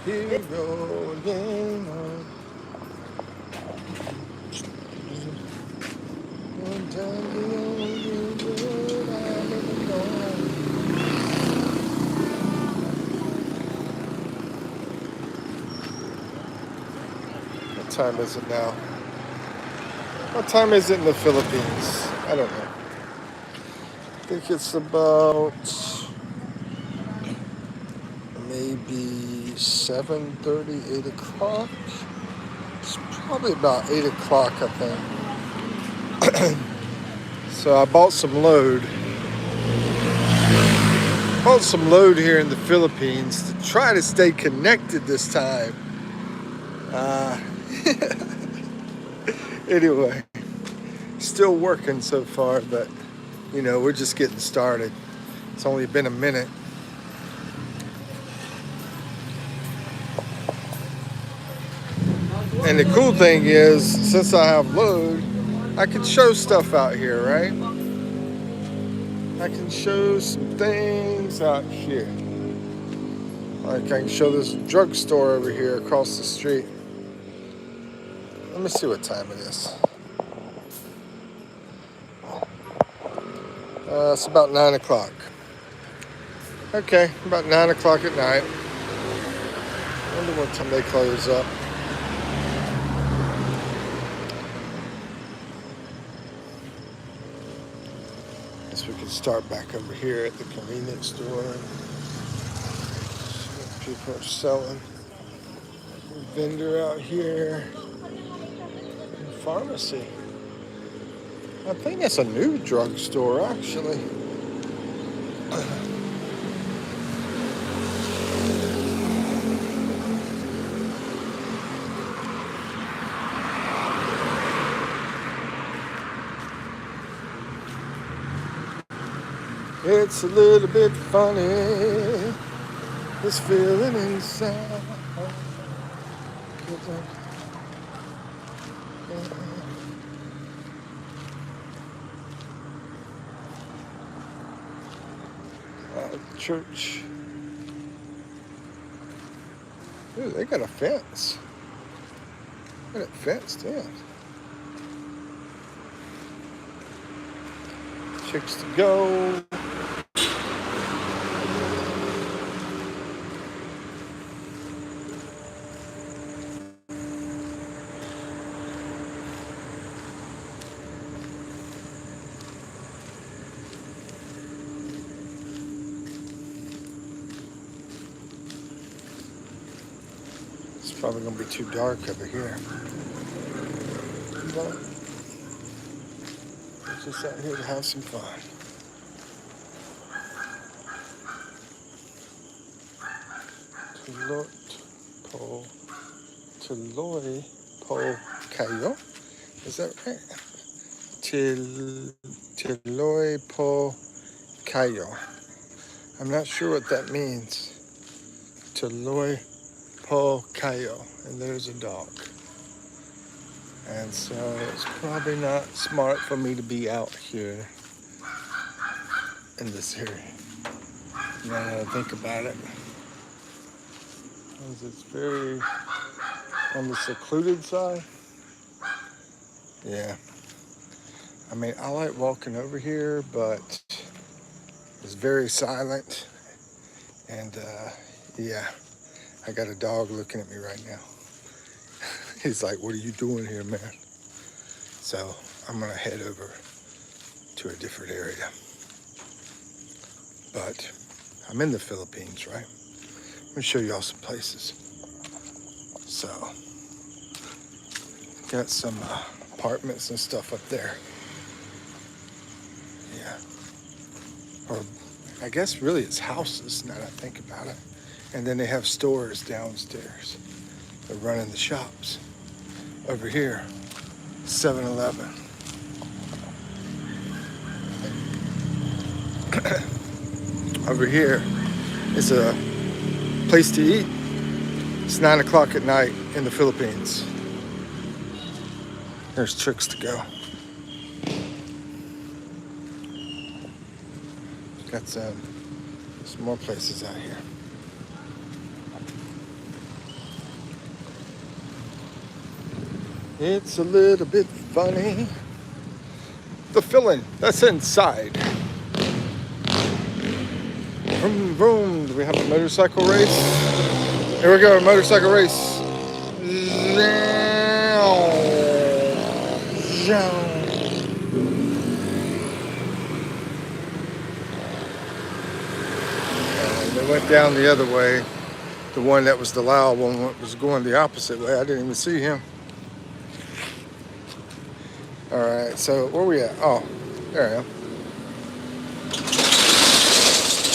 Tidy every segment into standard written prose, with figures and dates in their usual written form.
go again. One time the only word I've ever known. What time is it now? What time is it in the Philippines? I don't know. I think it's about maybe 7:30, 8 o'clock. It's probably about 8 o'clock, I think. So I bought some load. Bought some load here in the Philippines to try to stay connected this time. Anyway, still working so far, but you know, we're just getting started. It's only been a minute. And the cool thing is, since I have load, I can show stuff out here, right? I can show some things out here. Like I can show this drugstore over here across the street. Let me see what time it is. It's about 9 o'clock. Okay, about 9 o'clock at night. I wonder what time they close up. Guess we can start back over here at the convenience store. See what people are selling. Vendor out here. Pharmacy. I think that's a new drugstore, actually. It's a little bit funny, this feeling inside. Church. Ooh, they got a fence. Got it fenced in. Chicks to go. It's probably gonna be too dark over here. But we're just out here to have some fun. Tuloy po kayo? Is that right? Tuloy po kayo. I'm not sure what that means. Tuloy po kayo. And there's a dog. And so it's probably not smart for me to be out here in this area. Now that I think about it. Because it's very on the secluded side. Yeah. I mean, I like walking over here, but it's very silent. And yeah, I got a dog looking at me right now. He's like, what are you doing here, man? So I'm gonna head over to a different area. But I'm in the Philippines, right? Let me show y'all some places. So, got some apartments and stuff up there. Yeah. Or I guess really it's houses now that I think about it. And then they have stores downstairs. They're running the shops. Over here, 7-Eleven. Over here is a place to eat. It's 9 o'clock at night in the Philippines. There's tricks to go. Got some more places out here. It's a little bit funny. The filling, that's inside. Vroom, vroom. Do we have a motorcycle race? Here we go, a motorcycle race. And they went down the other way. The one that was the loud one was going the opposite way. I didn't even see him. All right, so where we at? Oh, there I am.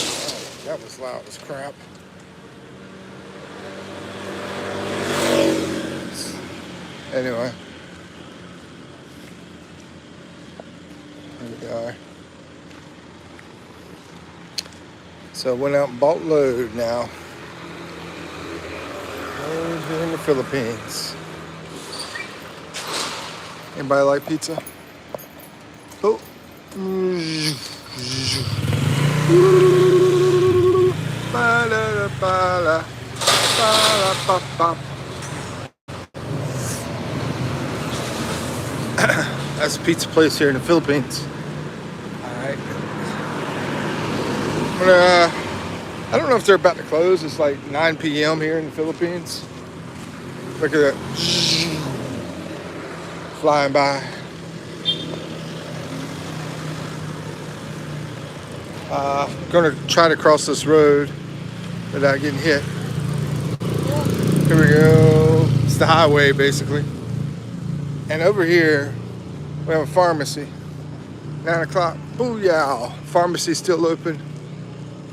Oh, that was loud as crap. Anyway, here we are. So I went out and bought load now. Load here in the Philippines. Anybody like pizza? Oh. That's a pizza place here in the Philippines. Alright. I don't know if they're about to close. It's like 9 p.m. here in the Philippines. Look at that. Flying by. I'm gonna try to cross this road without getting hit. Here we go. It's the highway basically. And over here we have a pharmacy. 9 o'clock. Booyah! Pharmacy's still open.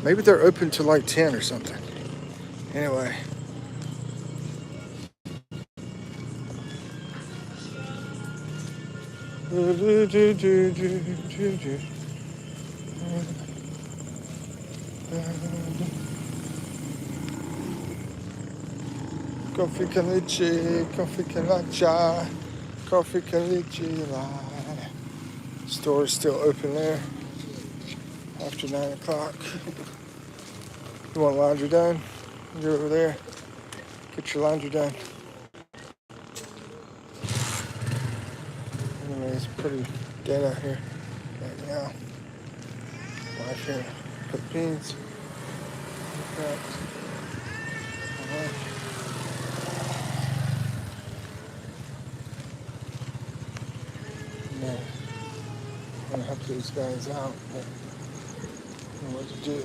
Maybe they're open till like 10 or something. Anyway. Coffee con leche, coffee con matcha, coffee con leche latte. Store's still open there after 9 o'clock. You want laundry done? You're over there. Get your laundry done. Anyway, it's pretty dead out here right now. Wife here, cook beans. No, I'm gonna help these guys out, but I don't know what to do.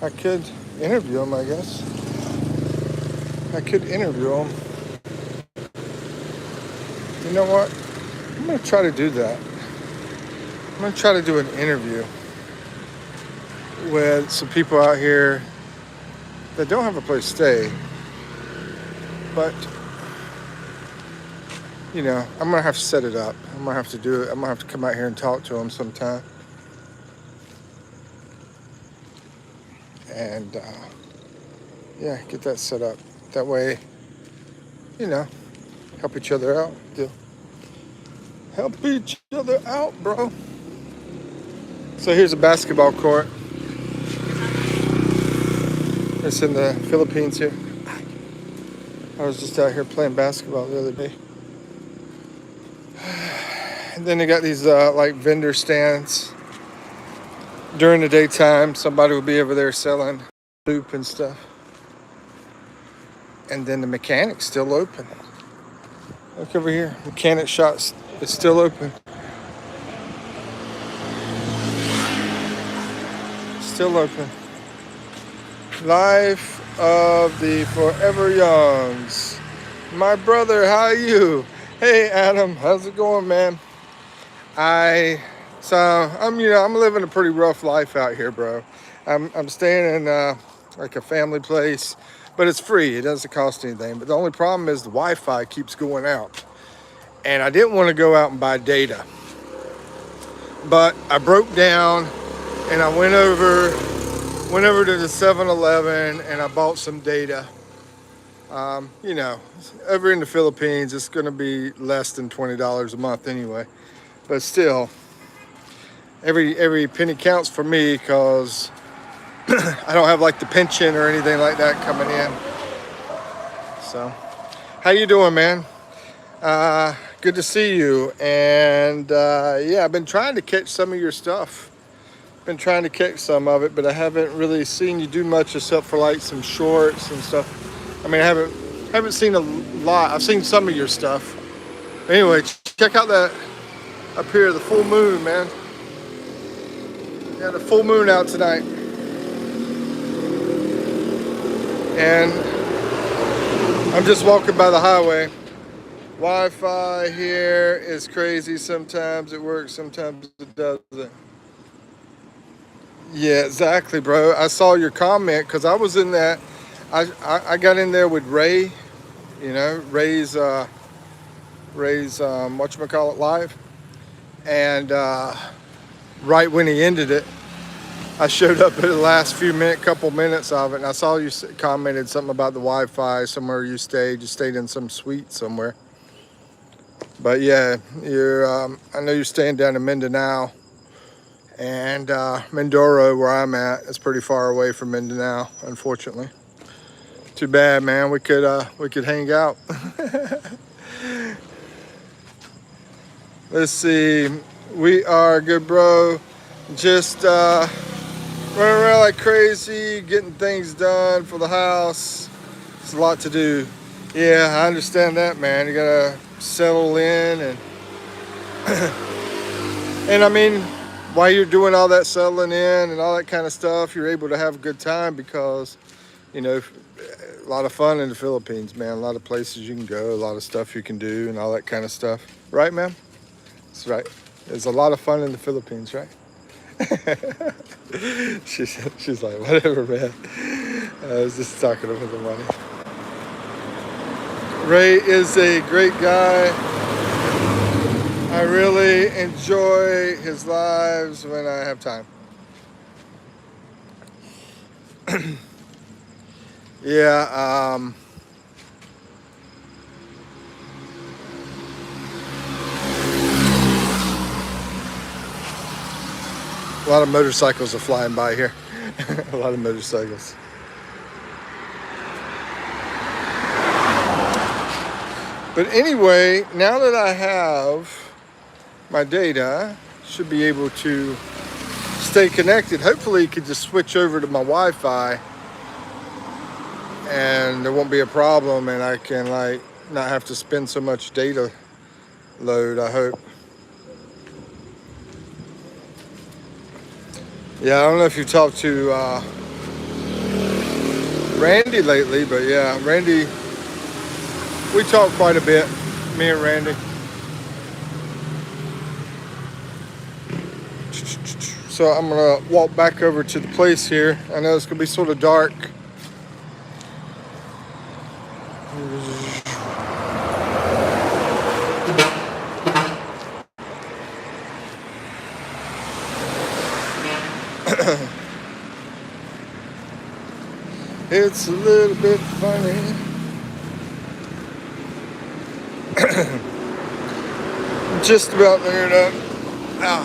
I could interview them, I guess. I could interview them. You know what? I'm gonna try to do that. I'm gonna try to do an interview with some people out here that don't have a place to stay, but you know, I'm gonna have to set it up. I'm gonna have to do it. I'm gonna have to come out here and talk to them sometime. And yeah, get that set up. That way, you know, help each other out. Help each other out, bro. So here's a basketball court. It's in the Philippines here. I was just out here playing basketball the other day. And then they got these like vendor stands. During the daytime, somebody will be over there selling soup and stuff. And then the mechanic's still open. Look over here. Mechanic shop is still open. Still open. Life of the Forever Youngs. My brother, how are you? Hey Adam, how's it going, man? I'm living a pretty rough life out here, bro. I'm staying in like a family place, but it's free. It doesn't cost anything. But the only problem is the Wi-Fi keeps going out, and I didn't want to go out and buy data. But I broke down, and I went over to the 7-Eleven, and I bought some data. You know, over in the Philippines, it's going to be less than $20 a month anyway. But still, every penny counts for me because I don't have like the pension or anything like that coming in. So, how you doing, man? Good to see you. And yeah, I've been trying to catch some of your stuff. Been trying to catch some of it, but I haven't really seen you do much except for like some shorts and stuff. I mean, I haven't seen a lot. I've seen some of your stuff. Anyway, check out that up here, the full moon, man. Yeah, the full moon out tonight. And I'm just walking by the highway. Wi-Fi here is crazy. Sometimes it works, sometimes it doesn't. Yeah, exactly, bro. I saw your comment because I was in that. I got in there with Ray, you know, Ray's whatchamacallit live. And right when he ended it, I showed up at the last couple minutes of it, and I saw you commented something about the Wi-Fi somewhere you stayed. You stayed in some suite somewhere. But yeah, I know you're staying down in Mindanao, and Mindoro, where I'm at, is pretty far away from Mindanao, unfortunately. Too bad, man. We could hang out. Let's see. We are good, bro. Just running around like crazy, getting things done for the house. It's a lot to do. Yeah, I understand that, man. You gotta settle in and I mean, while you're doing all that settling in and all that kind of stuff, you're able to have a good time because, you know, a lot of fun in the Philippines, man. A lot of places you can go, a lot of stuff you can do and all that kind of stuff. Right, ma'am? That's right. There's a lot of fun in the Philippines, right? she's like, whatever, man. I was just talking about the money. Ray is a great guy. I really enjoy his lives when I have time. Yeah, a lot of motorcycles are flying by here. A lot of motorcycles. But anyway, now that I have my data, should be able to stay connected. Hopefully you could just switch over to my Wi-Fi and there won't be a problem and I can like not have to spend so much data load, I hope. Yeah, I don't know if you've talked to Randy lately, but yeah, Randy, we talk quite a bit, me and Randy. So I'm gonna walk back over to the place here. I know it's gonna be sort of dark. It's a little bit funny. Just about there now.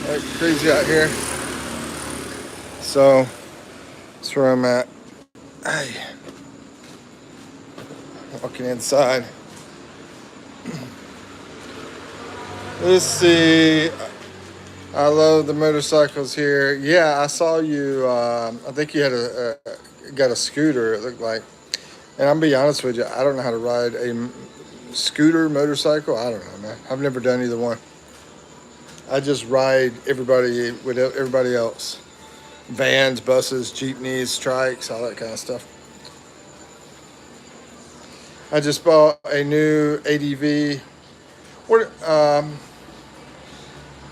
Like crazy out here. So that's where I'm at. Hey. Walking inside. Let's see. I love the motorcycles here. Yeah, I saw you. I think you had got a scooter. It looked like. And I'm gonna be honest with you. I don't know how to ride a scooter, motorcycle. I don't know, man. I've never done either one. I just ride with everybody else. Vans, buses, jeepneys, trikes, all that kind of stuff. I just bought a new ADV.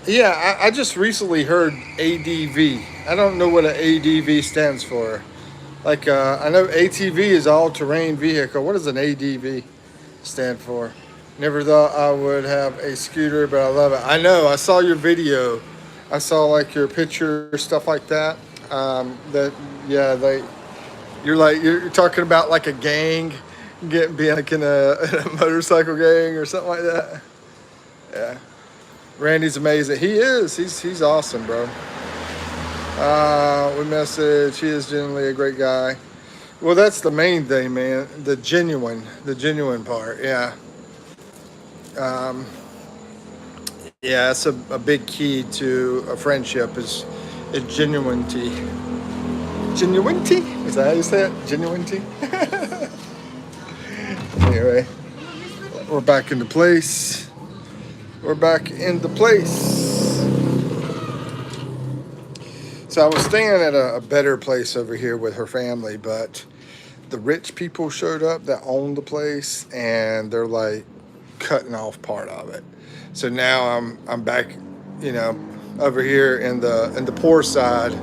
Yeah, I just recently heard ADV. I don't know what an ADV stands for. Like, I know ATV is all-terrain vehicle. What does an ADV stand for? Never thought I would have a scooter, but I love it. I know, I saw your video. I saw, like, your picture, stuff like that. You're talking about, like, a gang, being like in a motorcycle gang or something like that. Yeah. Randy's amazing. He is. He's awesome, bro. We message. He is genuinely a great guy. Well, that's the main thing, man. The genuine part. Yeah. Um, yeah, that's a big key to a friendship is genuinity. Genuinity? Is that how you say it? Genuinity? Anyway, we're back into place. We're back into place. So I was staying at a better place over here with her family, but the rich people showed up that owned the place, and they're like cutting off part of it. So now I'm back, you know, over here in the poor side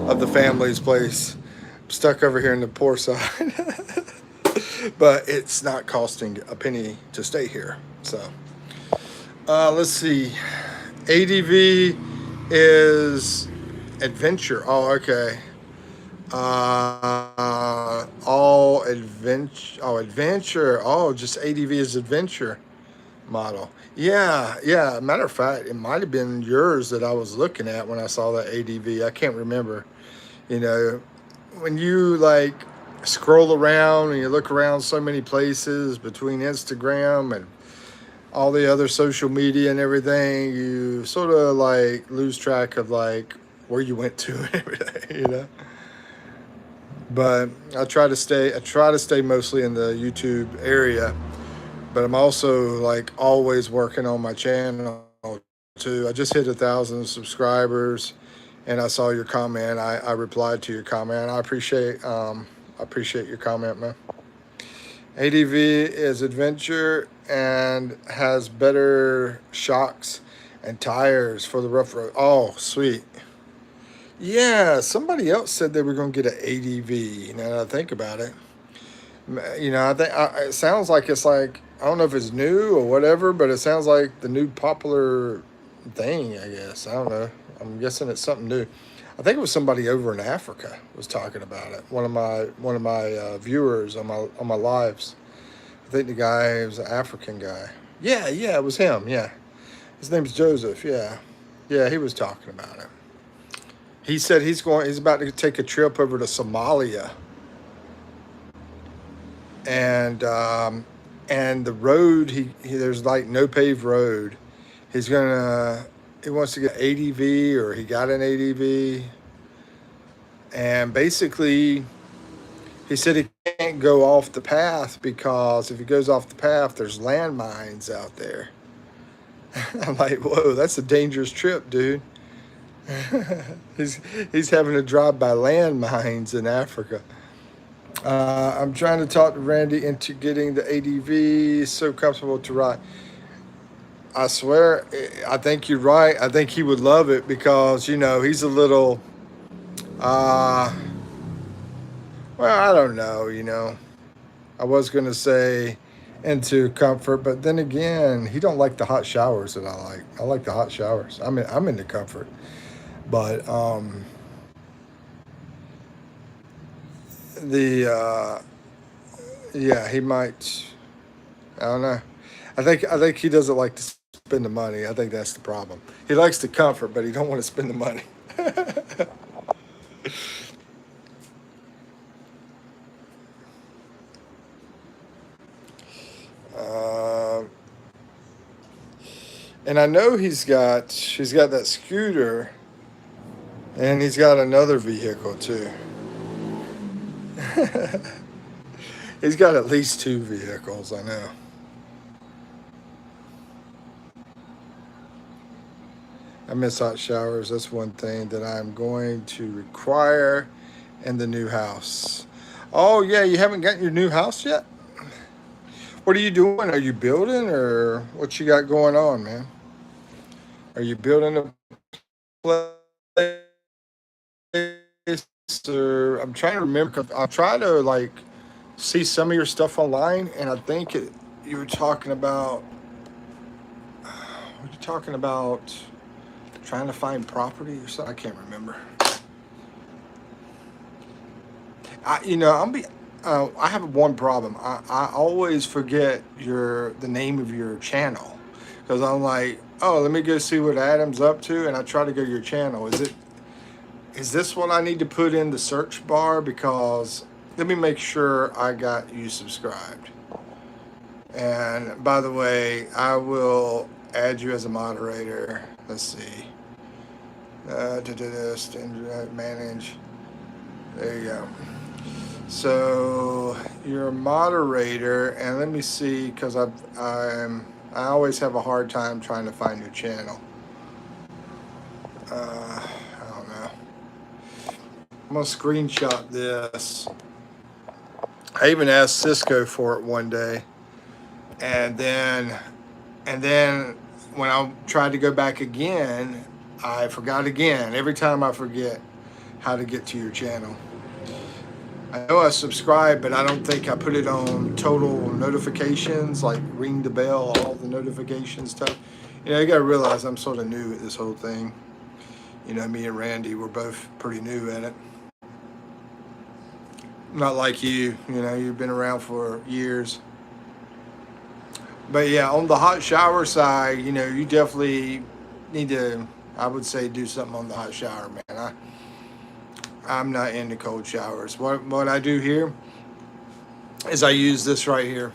of the family's place. Stuck over here in the poor side, but it's not costing a penny to stay here. So let's see. ADV is adventure. Oh, okay. All adventure. Oh, adventure. Oh, just ADV is adventure model. Yeah, yeah. Matter of fact, it might have been yours that I was looking at when I saw that ADV. I can't remember. You know, when you like scroll around and you look around so many places between Instagram and all the other social media and everything, you sort of like lose track of like where you went to and everything, you know. But I try to stay mostly in the YouTube area, but I'm also like always working on my channel too. I just hit 1,000 subscribers, and I saw your comment. I replied to your comment. I appreciate your comment, man. ADV is adventure and has better shocks and tires for the rough road. Oh, sweet. Yeah, somebody else said they were going to get an ADV. Now that I think about it, you know, it sounds like it's like I don't know if it's new or whatever, but it sounds like the new popular thing. I guess I don't know. I'm guessing it's something new. I think it was somebody over in Africa was talking about it. One of my viewers on my lives. I think the guy was an African guy. Yeah, yeah, it was him. Yeah, his name's Joseph. Yeah, yeah, he was talking about it. He said he's about to take a trip over to Somalia, and the road there's like no paved road. He wants to get ADV, or he got an ADV, and basically he said he can't go off the path because if he goes off the path, there's landmines out there. I'm like, whoa, that's a dangerous trip, dude. he's he's having to drive by landmines in Africa. I'm trying to talk to Randy into getting the ADV. So comfortable to ride. I swear, I think you're right. I think he would love it because he's a little. Uh, well, I don't know. I was gonna say into comfort, but then again, he don't like the hot showers that I like. I like the hot showers. I'm into comfort, but the yeah, he might. I don't know. I think he doesn't like to spend the money. I think that's the problem. He likes the comfort, but he don't want to spend the money. uh, and I know he's got that scooter, and he's got another vehicle too. He's got at least two vehicles. I know. I miss hot showers. That's one thing that I'm going to require in the new house. Oh yeah, you haven't gotten your new house yet? What are you doing? Are you building, or what you got going on, man? Are you building a place, or I'm trying to remember. 'Cause I try to like see some of your stuff online, and I think you were talking about. Were you talking about trying to find property or something? I can't remember. I have one problem. I always forget the name of your channel because I'm like, oh, let me go see what Adam's up to, and I try to go to your channel. Is this what I need to put in the search bar? Because let me make sure I got you subscribed. And by the way, I will add you as a moderator. Let's see. Manage. There you go. So you're a moderator, and let me see, because I always have a hard time trying to find your channel. I don't know. I'm gonna screenshot this. I even asked Cisco for it one day, and then when I tried to go back again, I forgot again. Every time I forget how to get to your channel. I know I subscribed, but I don't think I put it on total notifications, like ring the bell, all the notification stuff. You know, you gotta realize I'm sort of new at this whole thing. You know, me and Randy, we're both pretty new at it. Not like you know, you've been around for years. But yeah, on the hot shower side, you know, you definitely need to, I would say, do something on the hot shower, man. I'm not into cold showers. What I do here is I use this right here.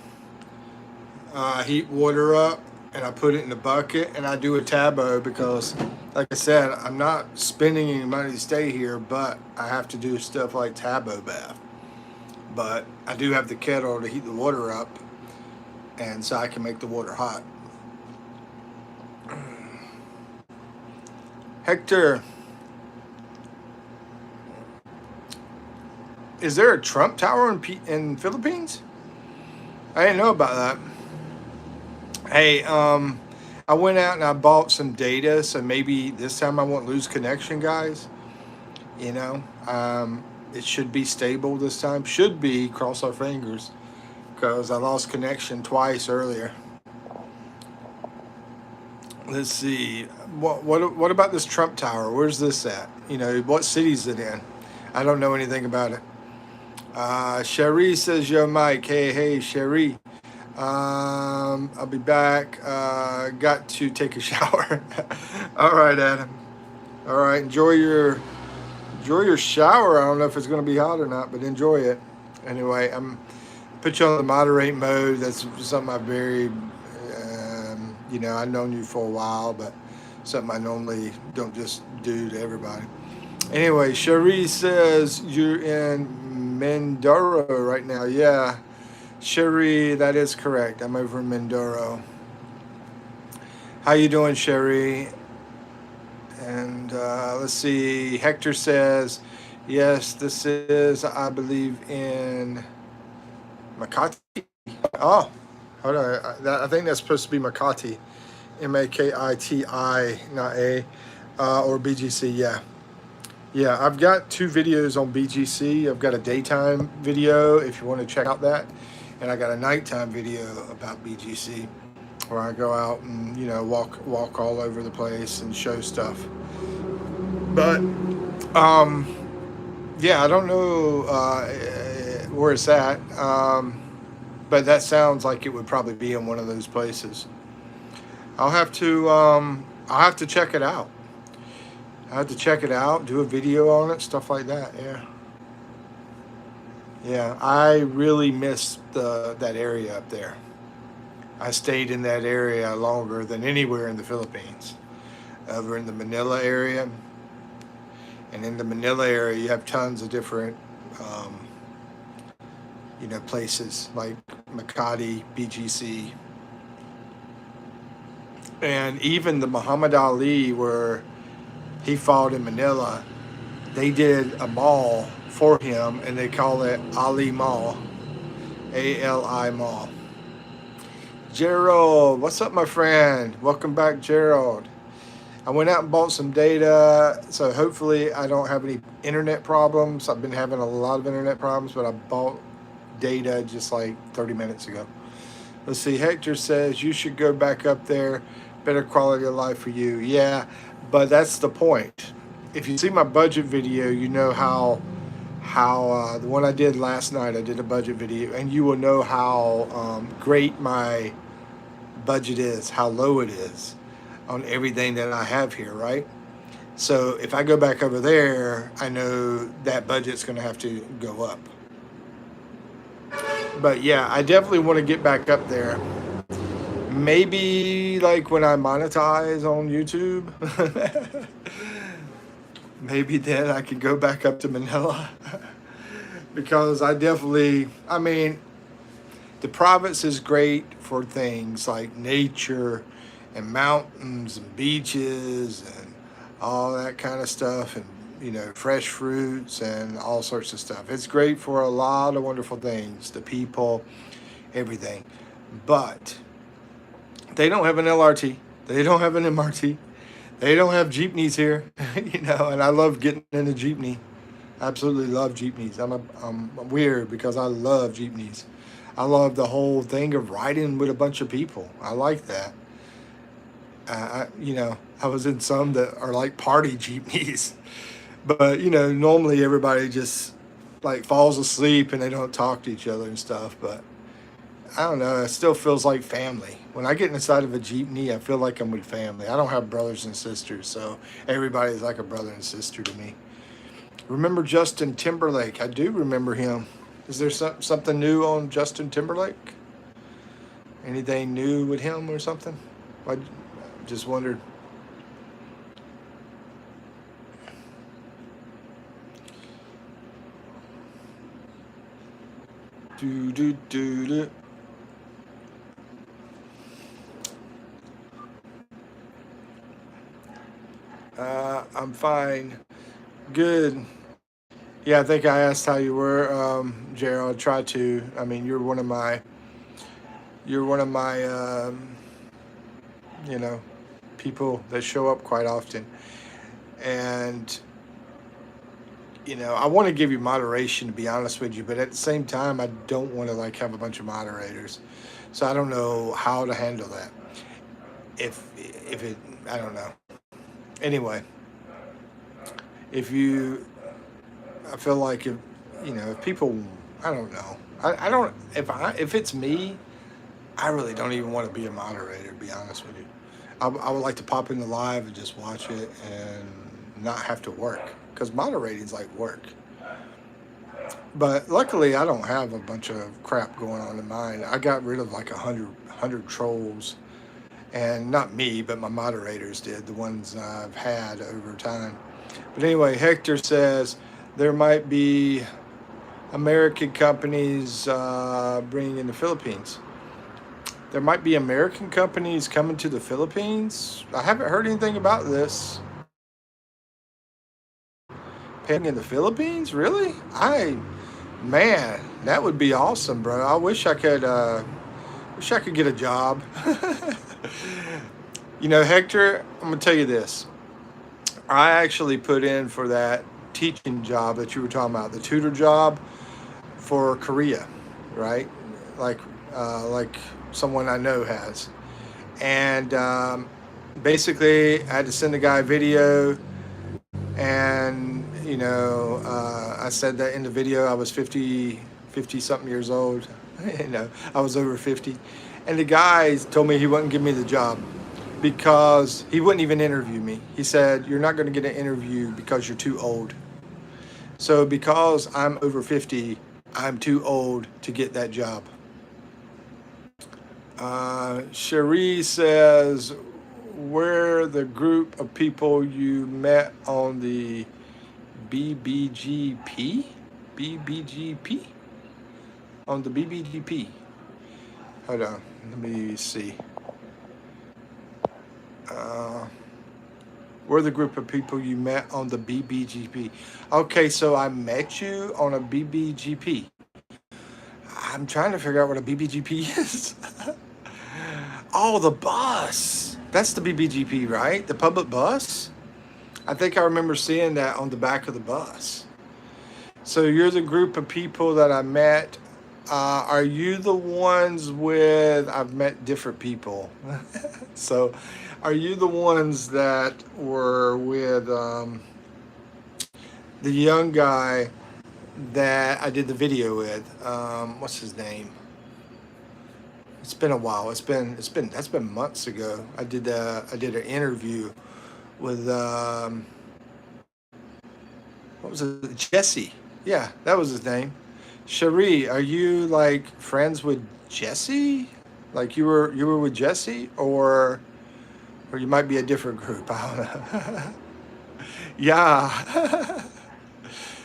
I heat water up and I put it in the bucket and I do a tabo because, like I said, I'm not spending any money to stay here, but I have to do stuff like tabo bath. But I do have the kettle to heat the water up, and so I can make the water hot. Hector, is there a Trump Tower in Philippines? I didn't know about that. Hey, I went out and I bought some data, so maybe this time I won't lose connection, guys. You know, it should be stable this time. Should be, cross our fingers, because I lost connection twice earlier. Let's see. What about this Trump Tower? Where's this at? You know, what city is it in? I don't know anything about it. Cherie says, yo, Mike. Hey, Cherie. I'll be back. Got to take a shower. All right, Adam. All right, enjoy your shower. I don't know if it's going to be hot or not, but enjoy it. Anyway, I'm put you on the moderate mode. That's something I very, you know, I've known you for a while, but something I normally don't just do to everybody. Anyway, Cherie says you're in Mindoro right now. Yeah, Cherie, that is correct. I'm over in Mindoro. How you doing, Cherie? And let's see. Hector says, yes, this is, I believe, in Makati. Oh, hold on. I think that's supposed to be Makati. Makiti, not A. Or BGC, yeah. Yeah, I've got 2 videos on BGC. I've got a daytime video, if you want to check out that. And I got a nighttime video about BGC, where I go out and, you know, walk all over the place and show stuff. But, yeah, I don't know where it's at, but that sounds like it would probably be in one of those places. I'll have to check it out. I have to check it out, do a video on it, stuff like that. Yeah, I really missed that area up there. I stayed in that area longer than anywhere in the Philippines. Over in the Manila area. And in the Manila area, you have tons of different, you know, places like Makati, BGC. And even the Muhammad Ali, where he fought in Manila, they did a mall for him, and they call it Ali Mall. A-L-I Mall. Gerald, what's up, my friend? Welcome back, Gerald. I went out and bought some data, so hopefully I don't have any internet problems. I've been having a lot of internet problems, but I bought data just like 30 minutes ago. Let's see, Hector says you should go back up there. Better quality of life for you. Yeah, but that's the point. If you see my budget video, you know how the one I did last night, I did a budget video, and you will know how great my budget is, how low it is on everything that I have here, right? So if I go back over there, I know that budget's going to have to go up. But yeah, I definitely want to get back up there. Maybe like when I monetize on YouTube, maybe then I could go back up to Manila. Because I definitely, I mean, the province is great for things like nature and mountains and beaches and all that kind of stuff, and fresh fruits and all sorts of stuff. It's great for a lot of wonderful things, the people, everything. But they don't have an LRT. They don't have an MRT. They don't have jeepneys here, and I love getting in a jeepney. Absolutely love jeepneys. I'm weird because I love jeepneys. I love the whole thing of riding with a bunch of people. I like that. I was in some that are like party jeepneys, but normally everybody just like falls asleep and they don't talk to each other and stuff. But I don't know. It still feels like family. When I get inside of a jeepney, I feel like I'm with family. I don't have brothers and sisters, so everybody's like a brother and sister to me. Remember Justin Timberlake? I do remember him. Is there something new on Justin Timberlake? Anything new with him or something? I just wondered. Do do do do. I'm fine. Good. Yeah, I think I asked how you were, Gerald. I tried to. I mean, you're one of my you know, people that show up quite often, and I want to give you moderation, to be honest with you, but at the same time, I don't want to like have a bunch of moderators, so I don't know how to handle that. If it, I don't know. Anyway, if you, I feel like if people, I don't know. I don't if it's me, I really don't even want to be a moderator, to be honest with you. I would like to pop in the live and just watch it and not have to work, because moderating's like work. But luckily, I don't have a bunch of crap going on in mine. I got rid of like a hundred trolls, and not me, but my moderators did, the ones I've had over time. But anyway, Hector says there might be American companies bringing in the Philippines. There might be American companies coming to the Philippines. I haven't heard anything about this. Paying in the Philippines? Really? Man, that would be awesome, bro. I wish I could get a job. Hector, I'm gonna tell you this. I actually put in for that teaching job that you were talking about, the tutor job for Korea, right? Like, like someone I know has, and basically I had to send the guy a video, and I said that in the video I was 50 something years old. I was over 50, and the guy told me he wouldn't give me the job because he wouldn't even interview me. He said, "You're not going to get an interview because you're too old." So because I'm over 50, I'm too old to get that job. Cherie says, "Where the group of people you met on the BBGP? BBGP? On the BBGP? Hold on, let me see. Uh, we're the group of people you met on the BBGP. Okay, so I met you on a BBGP. I'm trying to figure out what a BBGP is." Oh, the bus. That's the BBGP, right? The public bus? I think I remember seeing that on the back of the bus. So you're the group of people that I met. Are you the ones with, I've met different people. So are you the ones that were with the young guy that I did the video with? What's his name? It's been a while. That's been months ago. I did an interview with what was it? Jesse. Yeah, that was his name. Cherie, are you like friends with Jesse? Like you were with Jesse, or you might be a different group. I don't know. Yeah.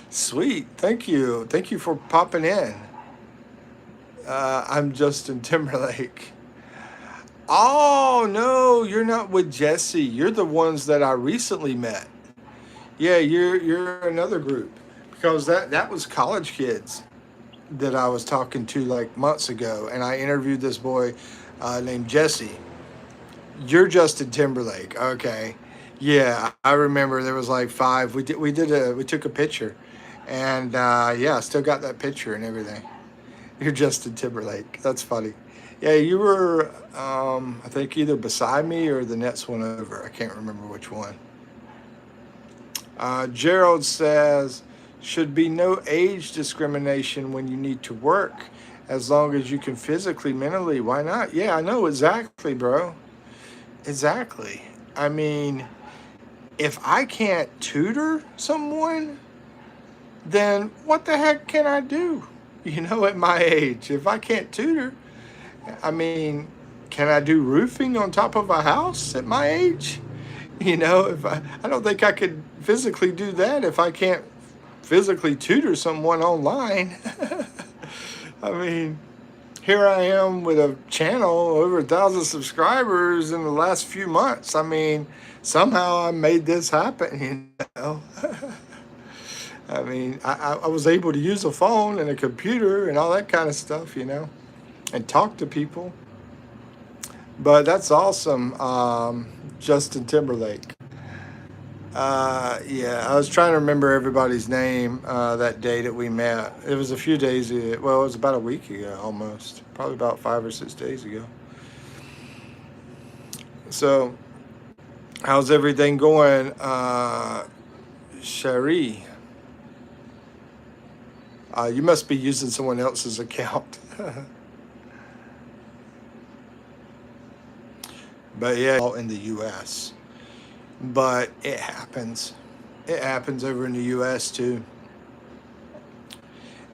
Sweet. Thank you. Thank you for popping in. I'm Justin Timberlake. Oh no, you're not with Jesse. You're the ones that I recently met. Yeah, you're another group because that was college kids that I was talking to like months ago, and I interviewed this boy named Jesse. You're Justin Timberlake, okay? Yeah, I remember there was like five. We took a picture, and yeah, I still got that picture and everything. You're Justin Timberlake. That's funny. Yeah, you were I think either beside me or the next one over. I can't remember which one. Gerald says, should be no age discrimination when you need to work, as long as you can physically, mentally. Why not? Yeah, I know exactly, bro. Exactly. I mean, if I can't tutor someone, then what the heck can I do? You know, at my age, if I can't tutor, I mean, can I do roofing on top of a house at my age? You know, if I don't think I could physically do that if I can't physically tutor someone online. I mean, here I am with a channel over 1,000 subscribers in the last few months. I mean, somehow I made this happen, you know. I mean, I was able to use a phone and a computer and all that kind of stuff, you know, and talk to people. But that's awesome, Justin Timberlake. Yeah, I was trying to remember everybody's name that day that we met. It was a few days, well, it was about a week ago almost, probably about 5 or 6 days ago. So, how's everything going, Cherie? You must be using someone else's account. But yeah, in the US. But it happens. It happens over in the US too.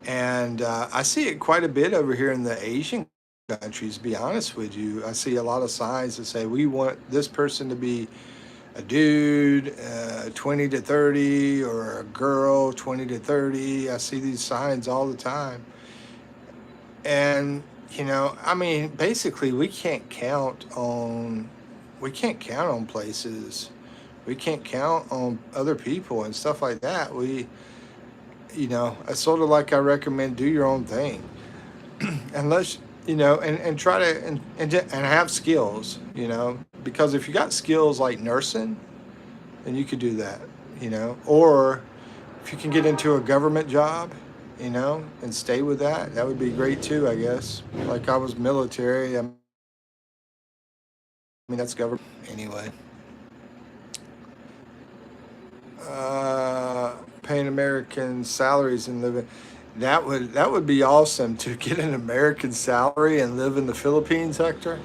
And I see it quite a bit over here in the Asian countries, to be honest with you. I see a lot of signs that say, we want this person to be a dude, 20 to 30, or a girl, 20 to 30. I see these signs all the time. And, you know, I mean, basically, we can't count on places. We can't count on other people and stuff like that. You know, it's sort of like I recommend do your own thing. Unless, you know, and try to, and have skills, you know, because if you got skills like nursing, then you could do that, you know, or if you can get into a government job, you know, and stay with that, that would be great too, I guess. Like I was military. I mean, that's government anyway. Paying American salaries and living. That would be awesome to get an American salary and live in the Philippines, Hector.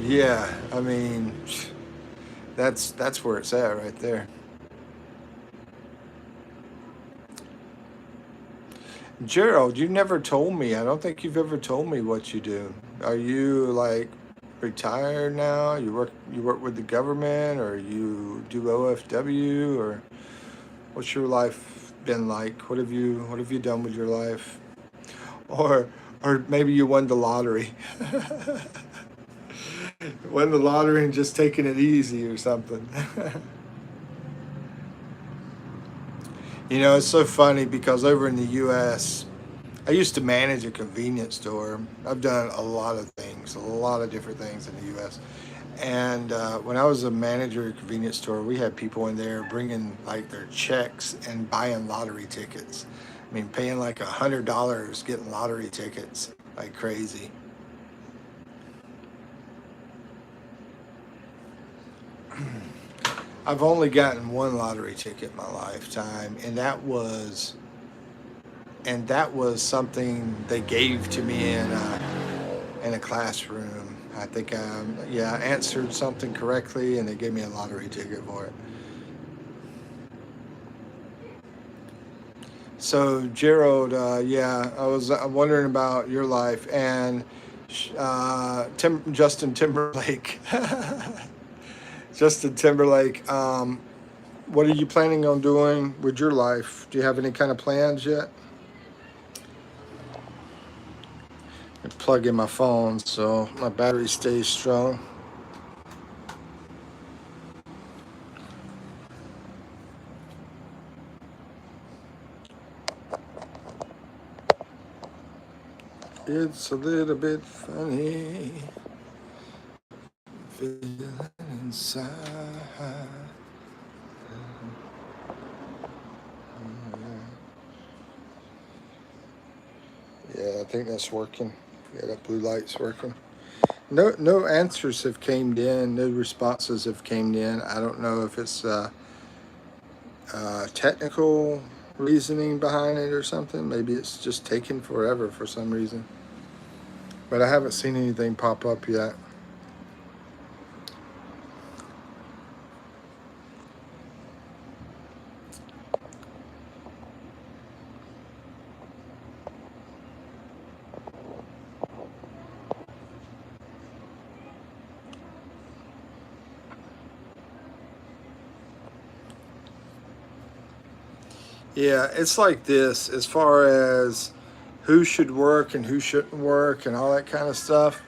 Yeah, I mean, that's where it's at right there. Gerald, you never told me. I don't think you've ever told me what you do. Are you like retired now? You work with the government, or you do OFW, or what's your life been like? What have you done with your life? Or or maybe you won the lottery. Won the lottery and just taking it easy or something. You know, it's so funny because over in the US, I used to manage a convenience store. I've done a lot of things, a lot of different things in the U.S. And when I was a manager at a convenience store, we had people in there bringing like their checks and buying lottery tickets. I mean, paying like $100, getting lottery tickets like crazy. I've only gotten one lottery ticket in my lifetime, and that was something they gave to me in a classroom. I think yeah, I answered something correctly, and they gave me a lottery ticket for it. So Gerald, yeah, I'm wondering about your life and Justin Timberlake. Justin Timberlake. What are you planning on doing with your life? Do you have any kind of plans yet? I plug in my phone so my battery stays strong. It's a little bit funny feeling inside. Yeah, I think that's working. Yeah, that blue light's working. No answers have came in. No responses have came in. I don't know if it's technical reasoning behind it or something. Maybe it's just taking forever for some reason. But I haven't seen anything pop up yet. Yeah, it's like this as far as who should work and who shouldn't work and all that kind of stuff.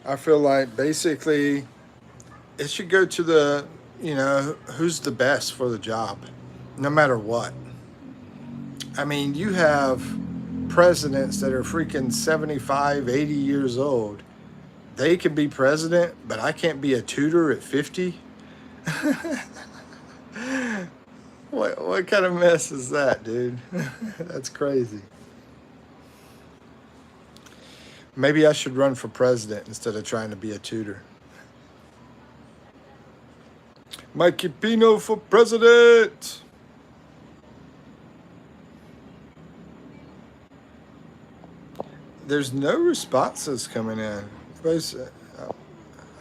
I feel like basically it should go to who's the best for the job, no matter what. I mean, you have presidents that are freaking 75, 80 years old. They can be president, but I can't be a tutor at 50. What kind of mess is that, dude? That's crazy. Maybe I should run for president instead of trying to be a tutor. Mikipino for president. There's no responses coming in. I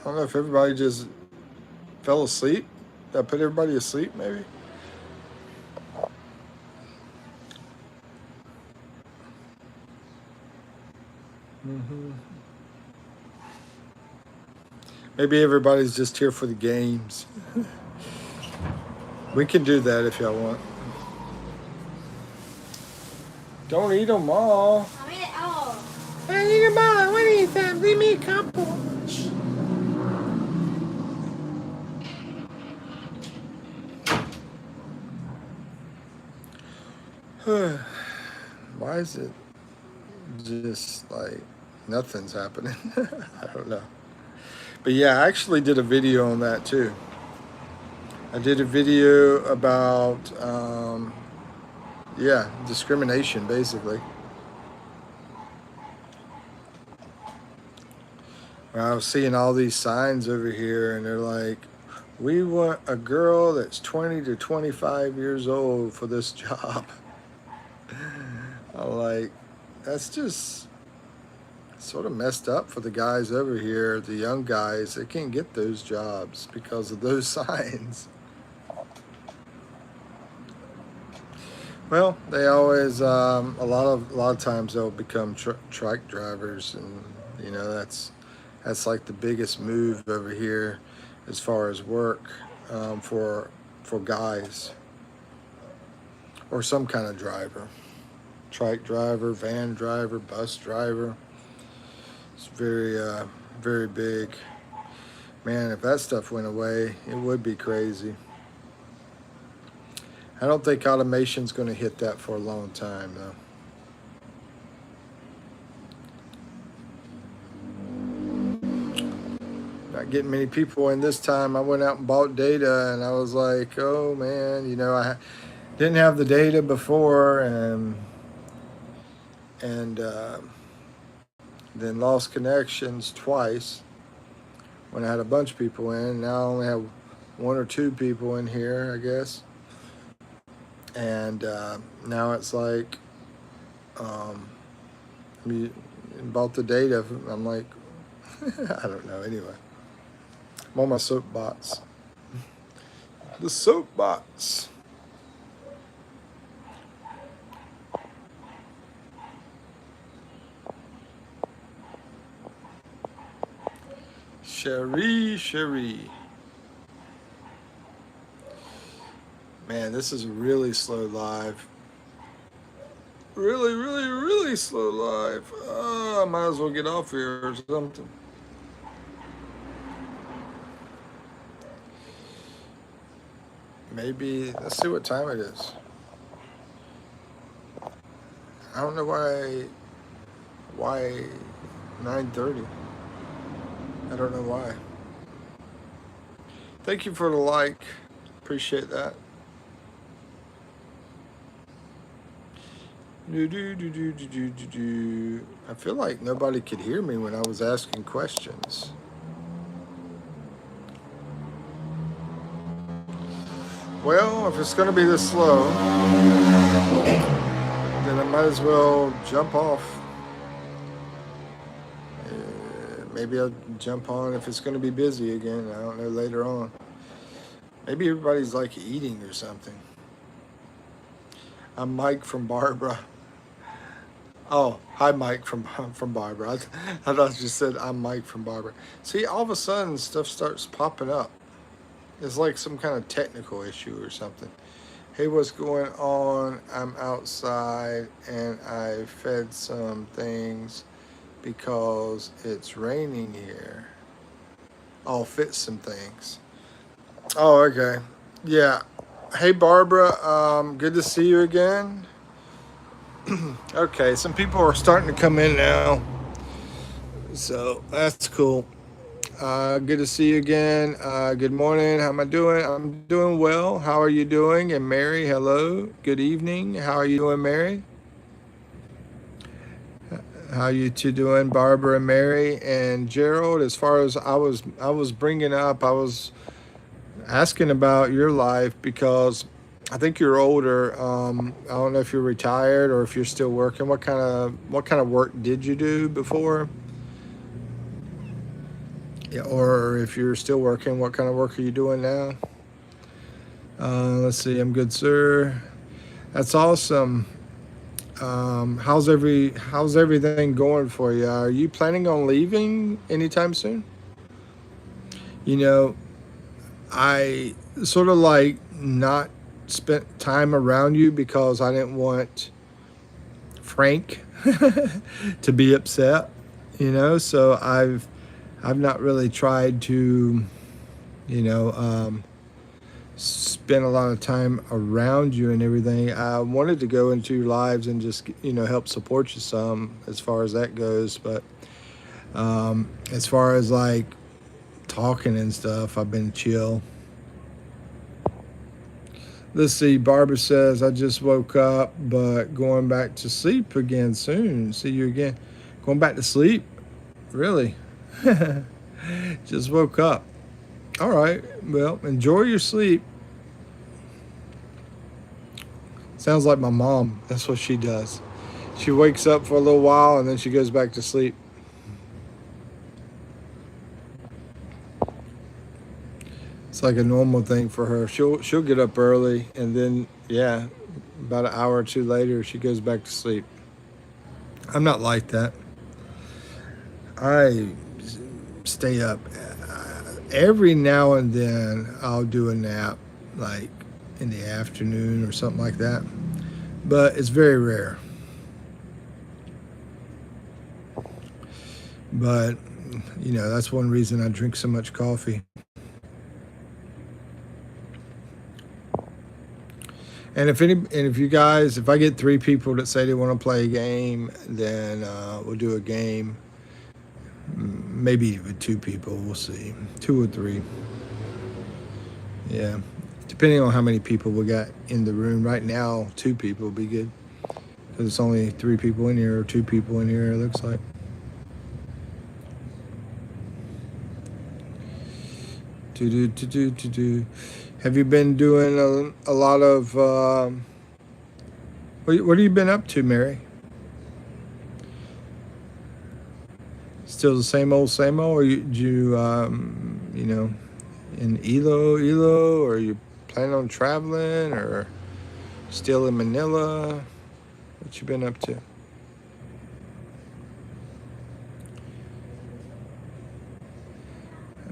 don't know if everybody just fell asleep. Did I put everybody asleep, maybe? hmm Maybe everybody's just here for the games. We can do that if y'all want. Don't eat them all. I mean, oh. I eat them all. I want to eat them. Leave me a couple. Why is it just like nothing's happening? I don't know. But yeah, I actually did a video on that too. I did a video about, discrimination basically. I was seeing all these signs over here and they're like, we want a girl that's 20 to 25 years old for this job. I'm like, that's just sort of messed up for the guys over here, the young guys. They can't get those jobs because of those signs. Well, they always a lot of times they'll become truck drivers, and that's like the biggest move over here as far as work for guys or some kind of driver, truck driver, van driver, bus driver. It's very big. Man, if that stuff went away, it would be crazy. I don't think automation's going to hit that for a long time, though. Not getting many people in this time. I went out and bought data, and I was like, oh, man, I didn't have the data before, and then lost connections twice when I had a bunch of people in. Now I only have one or two people in here, I guess. And now it's like, you bought the data. I'm like, I don't know. Anyway, I'm on my soapbox. The soapbox. Cherie. Man, this is a really slow live. Really slow live. I might as well get off here or something. Maybe, let's see what time it is. I don't know why 9:30. I don't know why. Thank you for the like. Appreciate that. I feel like nobody could hear me when I was asking questions. Well, if it's going to be this slow, then I might as well jump off. Maybe I'll jump on if it's going to be busy again. I don't know, later on. Maybe everybody's like eating or something. I'm Mike from Barbara. Oh, hi, Mike from Barbara. I thought you said I'm Mike from Barbara. See, all of a sudden stuff starts popping up. It's like some kind of technical issue or something. Hey, what's going on? I'm outside and I fed some things because it's raining here. I'll fit some things. Oh, okay. Yeah. Hey, Barbara. Good to see you again. Okay, some people are starting to come in now, so that's cool. Good to see you again. Good morning. How am I doing? I'm doing well. How are you doing? And Mary, hello. Good evening. How are you doing, Mary? How you two doing, Barbara and Mary and Gerald? As far as I was bringing up, I was asking about your life because I think you're older. I don't know if you're retired or if you're still working. What kind of work did you do before? Yeah, or if you're still working, what kind of work are you doing now? Let's see. I'm good, sir. That's awesome. How's everything going for you? Are you planning on leaving anytime soon? You know, I sort of like not spent time around you because I didn't want Frank to be upset. So I've not really tried to, you know, spend a lot of time around you and everything. I wanted to go into your lives and just, help support you some as far as that goes. But as far as like talking and stuff, I've been chill. Let's see, Barbara says, I just woke up, but going back to sleep again soon. See you again. Going back to sleep? Really? Just woke up. All right. Well, enjoy your sleep. Sounds like my mom. That's what she does. She wakes up for a little while and then she goes back to sleep. It's like a normal thing for her. She'll get up early and then about an hour or two later she goes back to sleep. I'm not like that. I stay up. Every now and then I'll do a nap, like in the afternoon or something like that. But it's very rare. But, that's one reason I drink so much coffee. And if I get 3 people that say they want to play a game, then we'll do a game. Maybe with 2 people, we'll see. 2 or 3. Yeah. Depending on how many people we got in the room. Right now, 2 people will be good. Because it's only 3 people in here or 2 people in here, it looks like. Have you been doing a lot of... what have you been up to, Mary? Still the same old, or in Elo, or you planning on traveling, or still in Manila? What you been up to?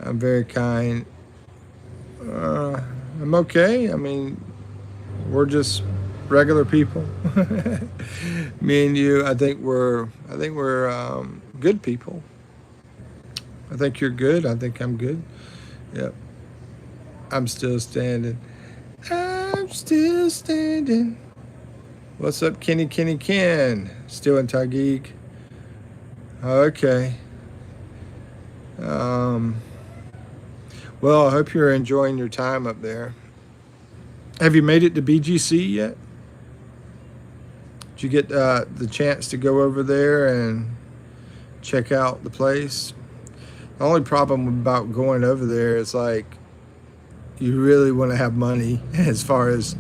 I'm very kind. I'm okay. I mean, we're just regular people. Me and you, I think we're good people. I think you're good. I think I'm good. Yep. I'm still standing. I'm still standing. What's up, Kenny Ken? Still in Tageek. Okay. Um, well, I hope you're enjoying your time up there. Have you made it to BGC yet? Did you get the chance to go over there and check out the place? The only problem about going over there is like you really want to have money as far as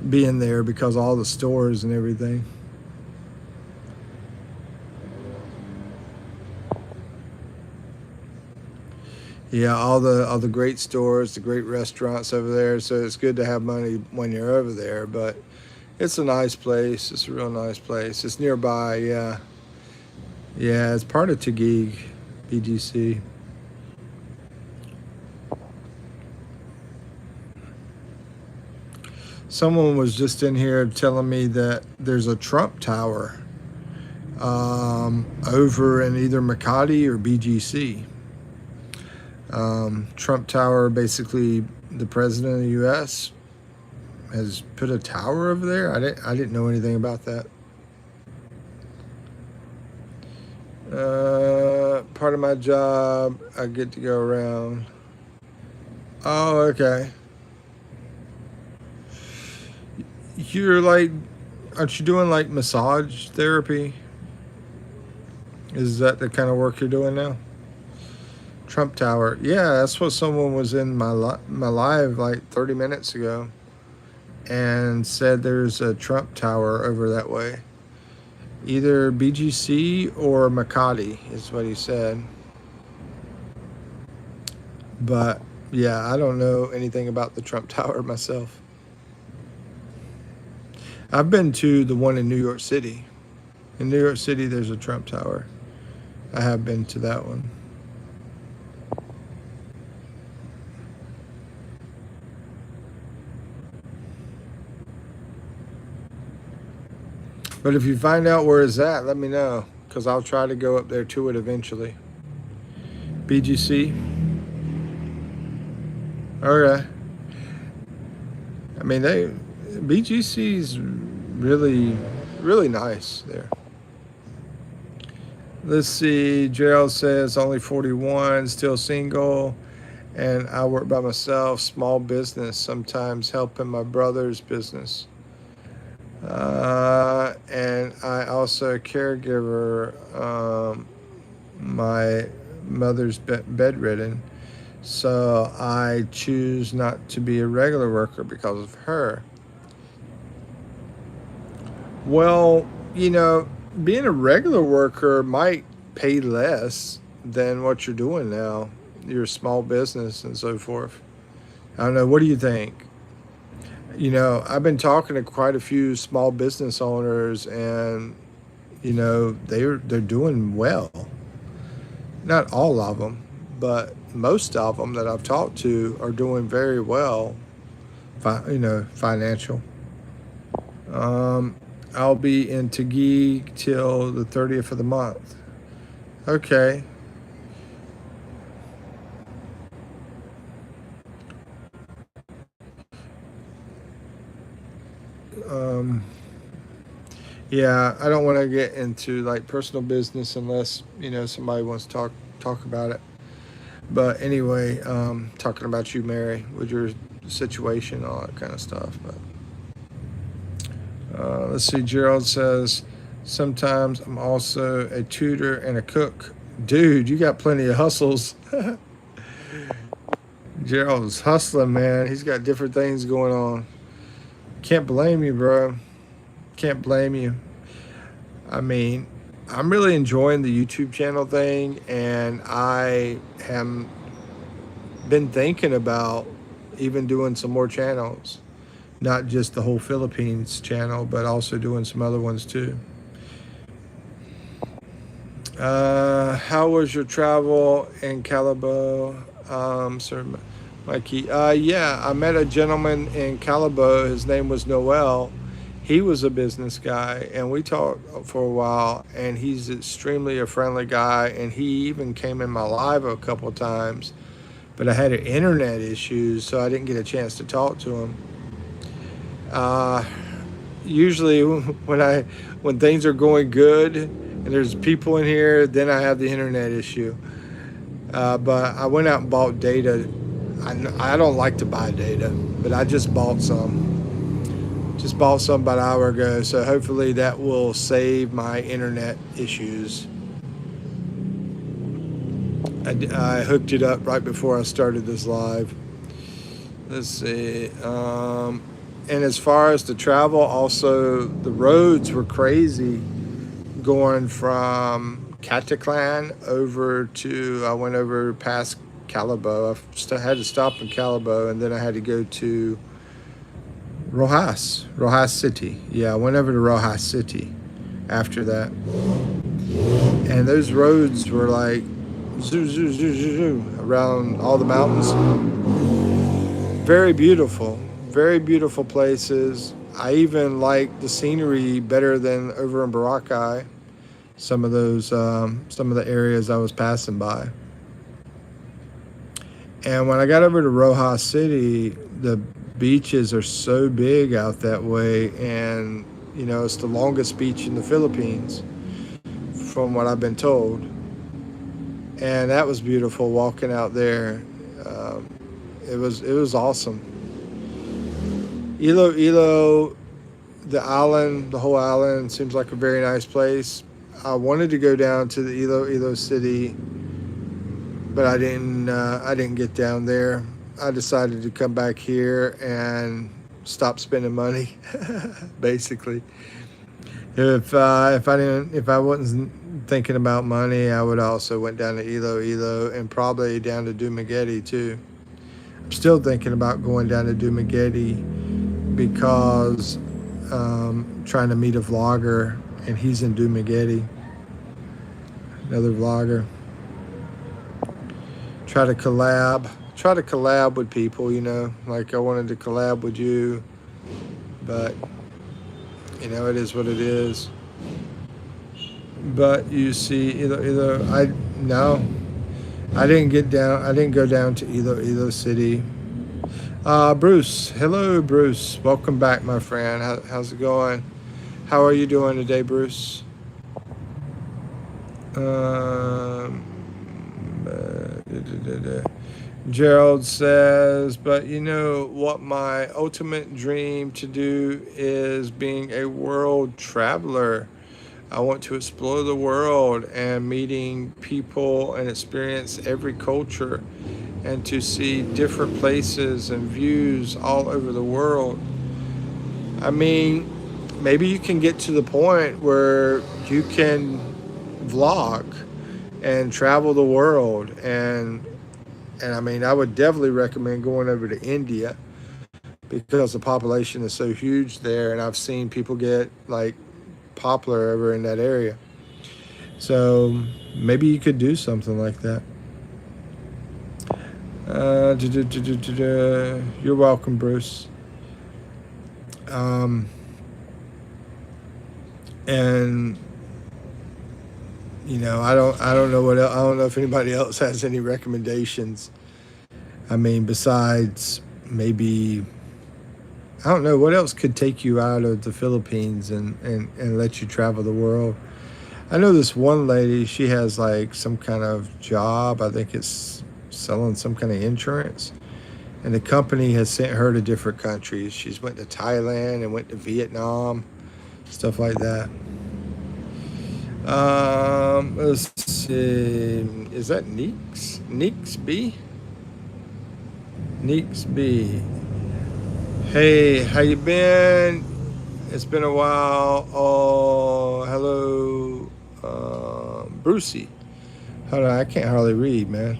being there because all the stores and everything. Yeah, all the great stores, the great restaurants over there. So it's good to have money when you're over there. But it's a nice place. It's a real nice place. It's nearby. Yeah, yeah. It's part of Tageek, BGC. Someone was just in here telling me that there's a Trump Tower over in either Makati or BGC. Trump Tower, basically, the president of the U.S. has put a tower over there. I didn't know anything about that. Part of my job, I get to go around. Oh, okay. You're like, aren't you doing like massage therapy? Is that the kind of work you're doing now? Trump Tower. Yeah, that's what someone was in my live like 30 minutes ago and said there's a Trump Tower over that way. Either BGC or Makati is what he said. But yeah, I don't know anything about the Trump Tower myself. I've been to the one in New York City. In New York City, there's a Trump Tower. I have been to that one. But if you find out where it's at, let me know, because I'll try to go up there to it eventually. BGC. Okay. I mean, BGC's really, really nice there. Let's see. Gerald says only 41, still single, and I work by myself, small business, sometimes helping my brother's business. And I also a caregiver. My mother's bedridden, so I choose not to be a regular worker because of her. Well, being a regular worker might pay less than what you're doing now. You're a small business and so forth. I don't know. What do you think? I've been talking to quite a few small business owners, and they're doing well. Not all of them, but most of them that I've talked to are doing very well. Financial. I'll be in Tageek till the 30th of the month. Okay. Yeah, I don't want to get into like personal business unless somebody wants to talk about it. But anyway, talking about you, Mary, with your situation, all that kind of stuff. But let's see. Gerald says sometimes I'm also a tutor and a cook. Dude, you got plenty of hustles. Gerald's hustling, man. He's got different things going on. Can't blame you, bro. Can't blame you. I mean, I'm really enjoying the YouTube channel thing, and I have been thinking about even doing some more channels. Not just the whole Philippines channel, but also doing some other ones too. How was your travel in Calibo? Sir Mikey. Yeah, I met a gentleman in Calibo. His name was Noel. He was a business guy, and we talked for a while. And he's extremely a friendly guy. And he even came in my live a couple of times, but I had internet issues, so I didn't get a chance to talk to him. Uh, Usually, when things are going good and there's people in here, then I have the internet issue. But I went out and bought data. I don't like to buy data, but I just bought some. Just bought some about an hour ago, so hopefully that will save my internet issues. I hooked it up right before I started this live. Let's see. And as far as the travel, also the roads were crazy going from Cataclan over to, I went over past Calibo. I had to stop in Calibo, and then I had to go to Rojas City. Yeah, I went over to Rojas City after that. And those roads were like zoo, zoo, zoo, zoo, zoo, around all the mountains. Very beautiful places. I even like the scenery better than over in Boracay. Some of the areas I was passing by. And when I got over to Rojas City, the beaches are so big out that way, and it's the longest beach in the Philippines, from what I've been told. And that was beautiful walking out there. It was awesome. Iloilo, the island, the whole island seems like a very nice place. I wanted to go down to the Iloilo city, but I didn't get down there. I decided to come back here and stop spending money, basically. If I wasn't thinking about money, I would also went down to Iloilo and probably down to Dumaguete too. I'm still thinking about going down to Dumaguete because trying to meet a vlogger, and he's in Dumaguete. Another vlogger. Try to collab with people, like I wanted to collab with you, but it is what it is. But you see, I didn't go down to Iloilo City. Bruce, hello Bruce, welcome back, my friend. How's it going? How are you doing today, Bruce? Gerald says, but what my ultimate dream to do is being a world traveler. I want to explore the world and meeting people and experience every culture and to see different places and views all over the world. I mean, maybe you can get to the point where you can vlog and travel the world, and I mean, I would definitely recommend going over to India because the population is so huge there, and I've seen people get like popular over in that area. So maybe you could do something like that. You're welcome, Bruce. And I don't know I don't know if anybody else has any recommendations. I mean, besides maybe, I don't know what else could take you out of the Philippines and let you travel the world. I know this one lady, she has like some kind of job. I think it's selling some kind of insurance. And the company has sent her to different countries. She's went to Thailand and went to Vietnam, stuff like that. Let's see. Is that Neeks? Neeks B? Neeks B. Hey, how you been? It's been a while. Oh, hello, Brucey. Hold on, I can't hardly read, man.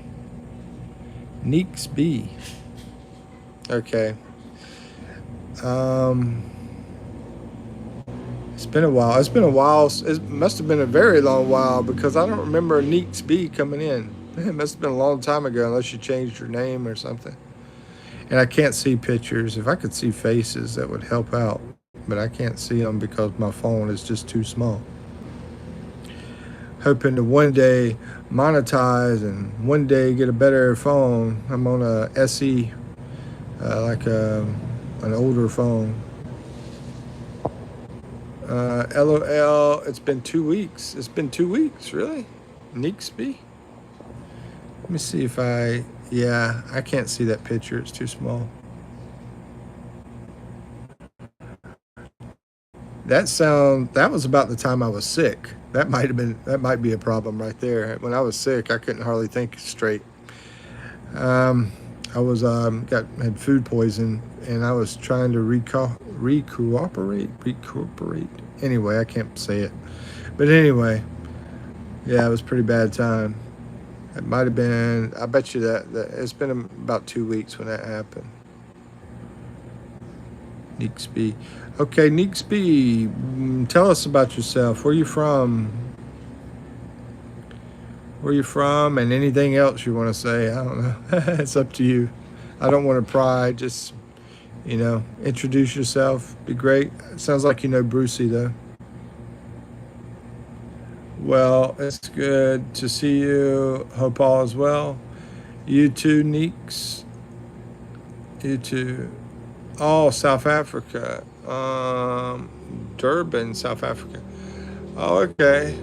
Neeks B. Okay. It's been a while. It must have been a very long while because I don't remember Neeks B coming in. It must have been a long time ago, unless you changed your name or something. And I can't see pictures. If I could see faces, that would help out. But I can't see them because my phone is just too small. Hoping to one day monetize and one day get a better phone. I'm on a SE, like an older phone. LOL, it's been 2 weeks. It's been 2 weeks, really? Neexby? Let me see if yeah, I can't see that picture. It's too small. That was about the time I was sick. That might be a problem right there. When I was sick, I couldn't hardly think straight. Um, I was had food poison, and I was trying to recuperate. Anyway, I can't say it, but anyway, yeah, it was a pretty bad time. It might have been. I bet you that it's been about 2 weeks when that happened. Neexby. Okay, Neexby, tell us about yourself. Where you from? Where you from, and anything else you want to say. I don't know. It's up to you. I don't want to pry. Just, introduce yourself. Be great. It sounds like you know Brucey, though. Well, it's good to see you. Hope all is well. You too, Neeks. You too. Oh, South Africa. Durban, South Africa. Oh, okay.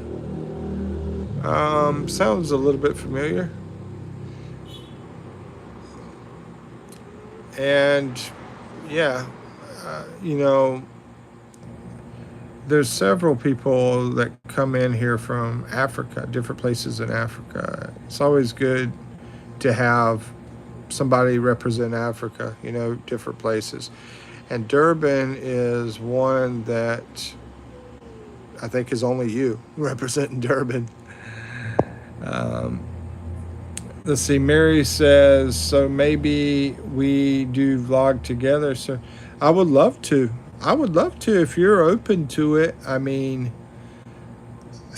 Sounds a little bit familiar. And yeah, there's several people that come in here from Africa, different places in Africa. It's always good to have somebody represent Africa, different places. And Durban is one that I think is only you representing Durban. Let's see, Mary says, so maybe we do vlog together. So I would love to. I would love to if you're open to it. I mean,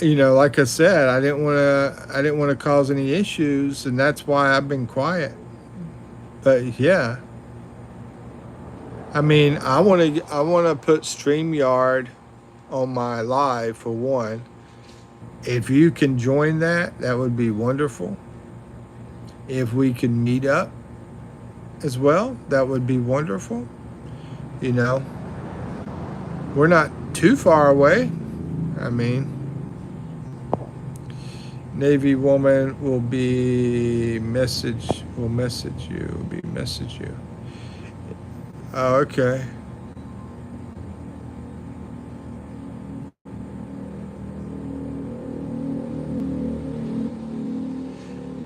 like I said, I didn't want to cause any issues, and that's why I've been quiet. But yeah. I mean, I want to put StreamYard on my live for one. If you can join that would be wonderful. If we can meet up as well, that would be wonderful. We're not too far away. I mean, Navy woman will message you. Oh, okay.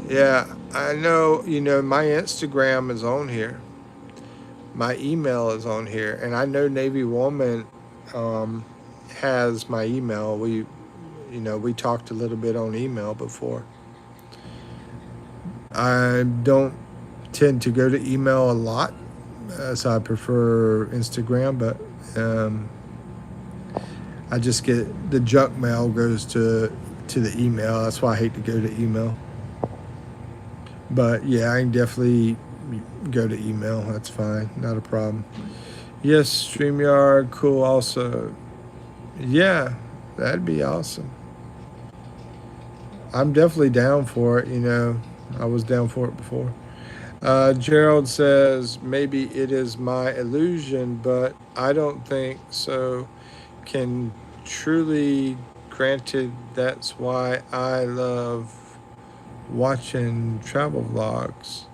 Yeah, I know, my Instagram is on here. My email is on here. And I know Navy Woman has my email. We talked a little bit on email before. I don't tend to go to email a lot, so I prefer Instagram, but I just get the junk mail goes to the email. That's why I hate to go to email. But yeah, I can definitely go to email. That's fine. Not a problem. Yes, StreamYard, cool also. Yeah, that'd be awesome. I'm definitely down for it, I was down for it before. Gerald says, maybe it is my illusion, but I don't think so. Can truly, granted, that's why I love watching travel vlogs.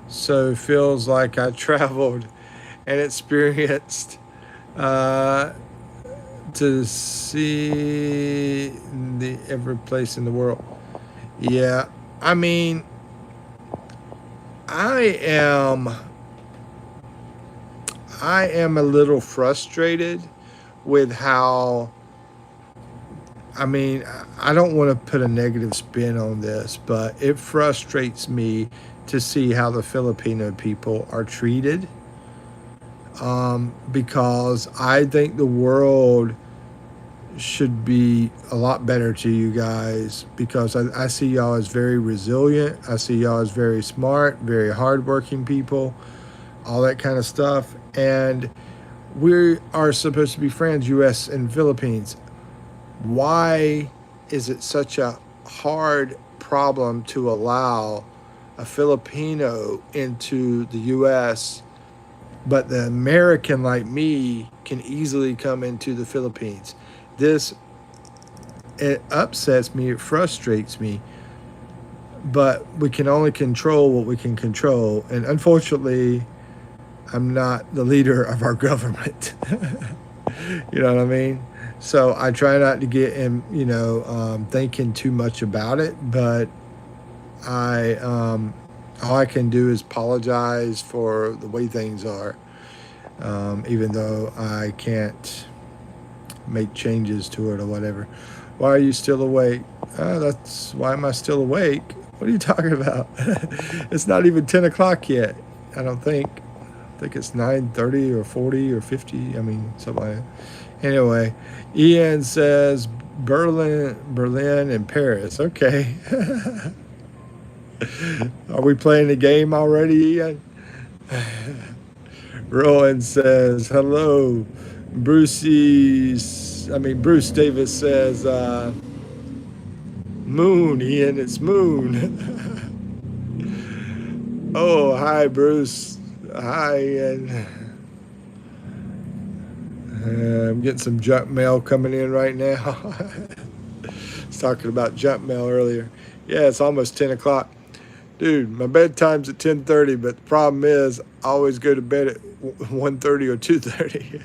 So it feels like I traveled and experienced to see every place in the world. Yeah, I mean, I am a little frustrated with how, I mean, I don't want to put a negative spin on this, but it frustrates me to see how the Filipino people are treated, because I think the world should be a lot better to you guys, because I see y'all as very resilient. I see y'all as very smart, very hardworking people, all that kind of stuff. And we are supposed to be friends, U.S. and Philippines. Why is it such a hard problem to allow a Filipino into the U.S., but the American like me can easily come into the Philippines? This, it upsets me, it frustrates me, but we can only control what we can control. And unfortunately, I'm not the leader of our government. You know what I mean? So I try not to get in, thinking too much about it. But all I can do is apologize for the way things are, even though I can't make changes to it or whatever. Why are you still awake? That's why am I still awake? What are you talking about? It's not even 10 o'clock yet. I don't think. I think it's 9:30 or 40 or 50. I mean, something like that. Anyway, Ian says Berlin, and Paris. Okay. Are we playing the game already, Ian? Rowan says hello. Bruce Davis says moon, Ian. It's moon. Oh, hi, Bruce. Hi, Ian. I'm getting some junk mail coming in right now. I was talking about junk mail earlier. Yeah, it's almost 10 o'clock. Dude, my bedtime's at 10:30, but the problem is I always go to bed at 1:30 or 2:30.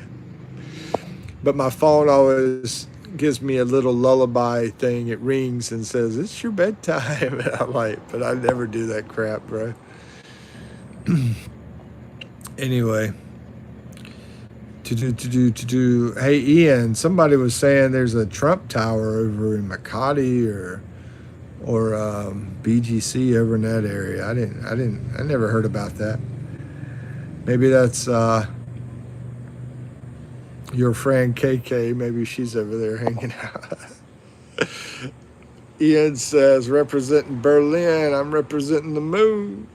But my phone always gives me a little lullaby thing. It rings and says, "It's your bedtime." And I'm like, but I never do that crap, bro. Anyway. Hey, Ian, somebody was saying there's a Trump Tower over in Makati or BGC over in that area. I never heard about that. Maybe that's your friend KK. Maybe she's over there hanging out. Ian says, representing Berlin, I'm representing the moon.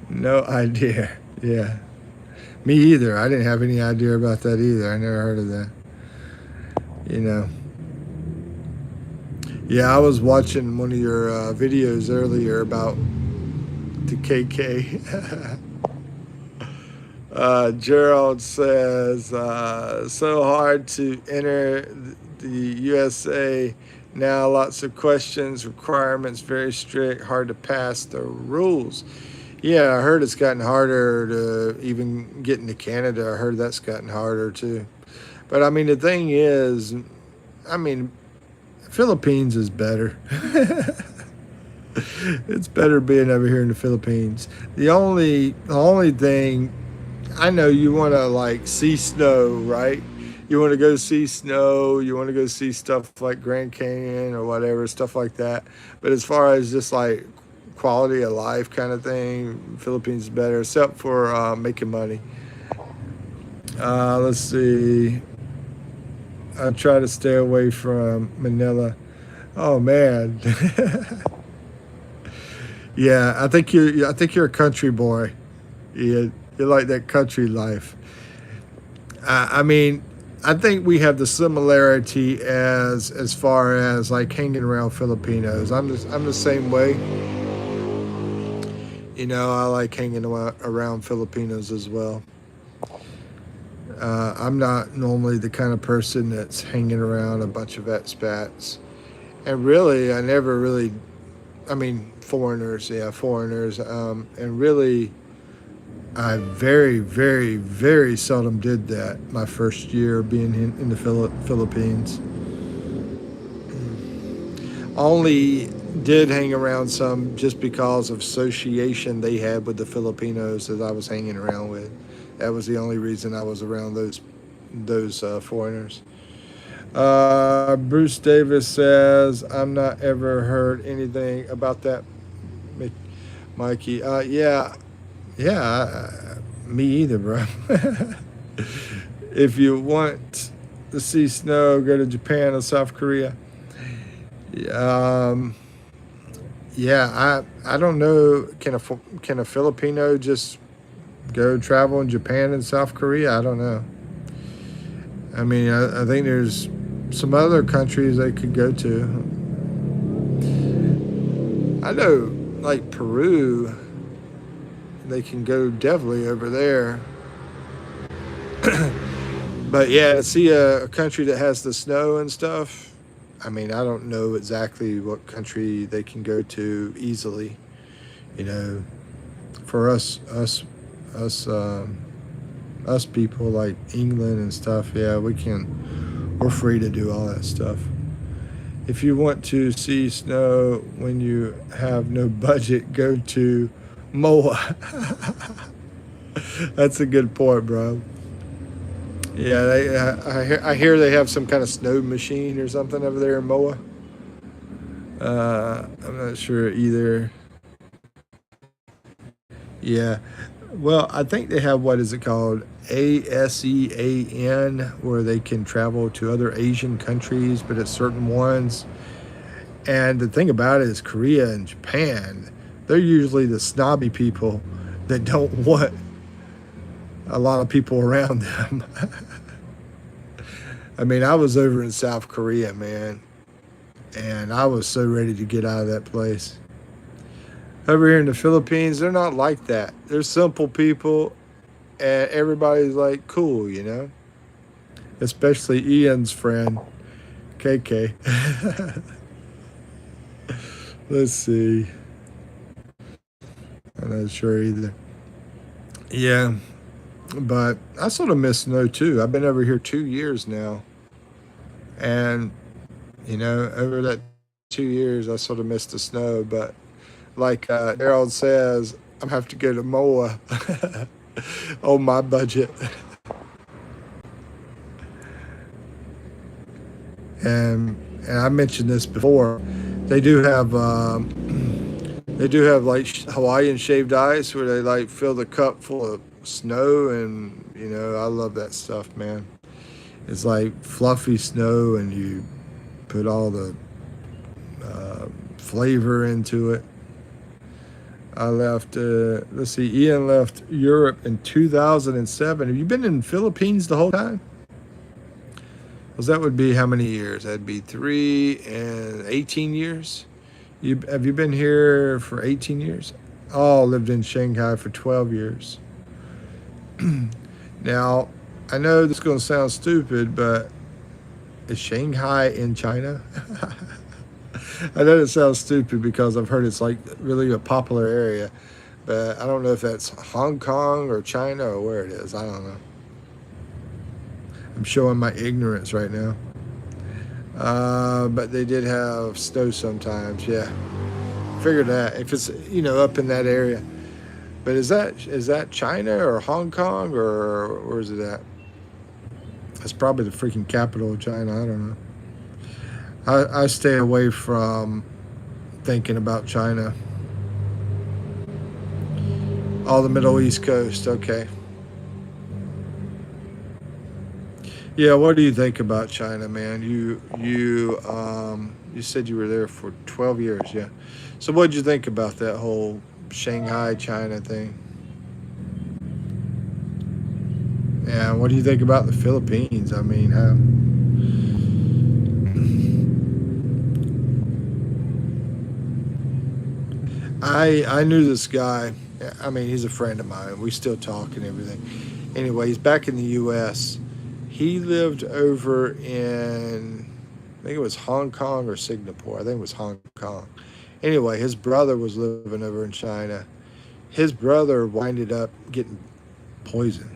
No idea. Yeah. Me either. I didn't have any idea about that either. I never heard of that. Yeah, I was watching one of your videos earlier about the KK. Gerald says, so hard to enter the USA now. Lots of questions, requirements, very strict, hard to pass the rules. Yeah, I heard it's gotten harder to even get into Canada. I heard that's gotten harder too. But I mean, the thing is, Philippines is better. It's better being over here in the Philippines. The only thing, I know you want to see snow, right? You want to go see snow. You want to go see stuff like Grand Canyon or whatever, stuff like that. But as far as just quality of life kind of thing, Philippines is better, except for making money. Let's see. I try to stay away from Manila. Oh man. Yeah, I think you're a country boy. You like that country life. I think we have the similarity as far as hanging around Filipinos. I'm the same way. I like hanging around Filipinos as well. I'm not normally the kind of person that's hanging around a bunch of expats. And really, I never really, foreigners. And really, I very, very, very seldom did that my first year being in the Philippines. Only did hang around some just because of association they had with the Filipinos that I was hanging around with. That was the only reason I was around those foreigners. Bruce Davis says, I'm not ever heard anything about that, Mikey. Yeah, me either, bro. If you want to see snow, go to Japan or South Korea. Um, yeah, I don't know. Can a Filipino just go travel in Japan and South Korea? I don't know. I mean, I think there's some other countries they could go to. I know, like Peru, they can go definitely over there. But yeah, to see a country that has the snow and stuff, I mean, I don't know exactly what country they can go to easily. You know, for us, us people like England and stuff, yeah, we're free to do all that stuff. If you want to see snow when you have no budget, go to Moa. That's a good point, bro. Yeah, I hear they have some kind of snow machine or something over there in Moa. I'm not sure either. Yeah. Well, I think they have, what is it called? ASEAN, where they can travel to other Asian countries, but at certain ones. And the thing about it is, Korea and Japan, they're usually the snobby people that don't want a lot of people around them. I mean, I was over in South Korea, man, and I was so ready to get out of that place. Over here in the Philippines, they're not like that. They're simple people, and everybody's like cool, you know? Especially Ian's friend, KK. Let's see. I'm not sure either. Yeah, but I sort of miss snow too. I've been over here 2 years now, and over that 2 years, I sort of missed the snow. But like Harold says, I'm have to go to Moa on my budget. And I mentioned this before. They do have like Hawaiian shaved ice where they like fill the cup full of snow, and I love that stuff, man. It's like fluffy snow, and you put all the flavor into it. I left. Let's see. Ian left Europe in 2007. Have you been in the Philippines the whole time? Because that would be how many years? That'd be 3 and 18 years. Have you been here for 18 years? Oh, lived in Shanghai for 12 years. Now, I know this is going to sound stupid, but is Shanghai in China? I know it sounds stupid because I've heard it's like really a popular area, but I don't know if that's Hong Kong or China or where it is. I don't know. I'm showing my ignorance right now. But they did have snow sometimes, yeah. Figured that if it's up in that area. But is that China or Hong Kong, or where is it at? That's probably the freaking capital of China. I don't know. I stay away from thinking about China. Oh, the Middle East coast. Okay. Yeah, what do you think about China, man? You said you were there for 12 years, yeah. So what did you think about that whole Shanghai, China thing? Yeah, what do you think about the Philippines? I mean, I knew this guy. I mean, he's a friend of mine. We still talk and everything. Anyway, he's back in the U.S. He lived over in, I think it was Hong Kong or Singapore. I think it was Hong Kong. Anyway, his brother was living over in China. His brother winded up getting poisoned.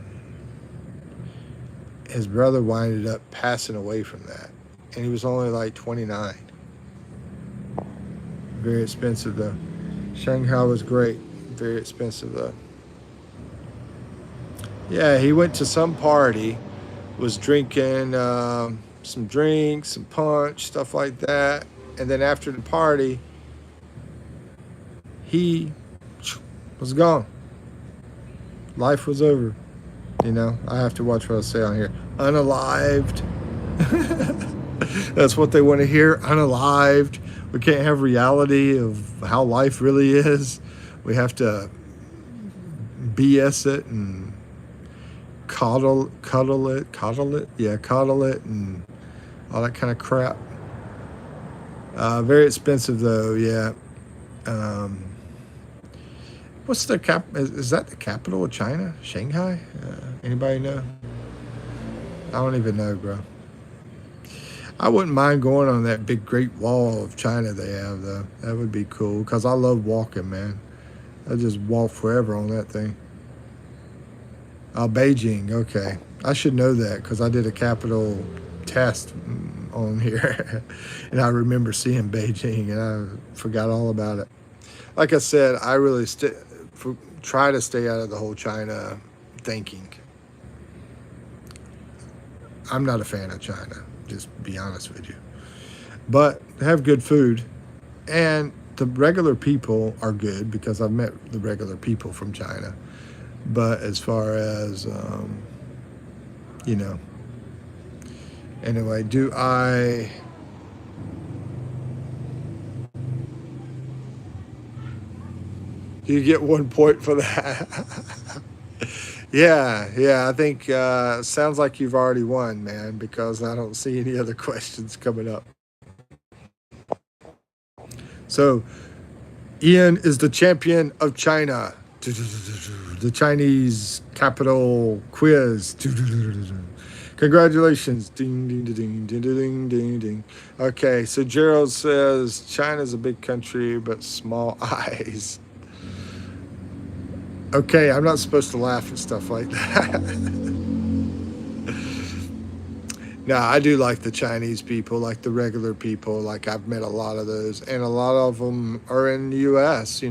His brother winded up passing away from that. And he was only like 29. Very expensive though. Shanghai was great. Very expensive though. Yeah, he went to some party, was drinking some drinks, some punch, stuff like that. And then after the party, he was gone. Life was over. I have to watch what I say on here. Unalived. That's what they want to hear, unalived. We can't have reality of how life really is. We have to BS it and coddle it, and all that kind of crap. Very expensive though, yeah. Um, what's the cap? Is that the capital of China? Shanghai? Anybody know? I don't even know, bro. I wouldn't mind going on that big Great Wall of China they have, though. That would be cool, because I love walking, man. I just walk forever on that thing. Beijing, okay. I should know that, because I did a capital test on here, and I remember seeing Beijing, and I forgot all about it. Like I said, I really try to stay out of the whole China thinking. I'm not a fan of China, just be honest with you. But they have good food, and the regular people are good, because I've met the regular people from China. But as far as, you know, anyway, do you get 1 point for that? Yeah, I think sounds like you've already won, man, because I don't see any other questions coming up. So, Ian is the champion of China. The Chinese capital quiz. Congratulations. Ding, ding, ding, ding, ding, ding, ding. Okay, so Gerald says China's a big country, but small eyes. Okay, I'm not supposed to laugh at stuff like that. No, I do like the Chinese people, like the regular people. Like, I've met a lot of those, and a lot of them are in the U.S.,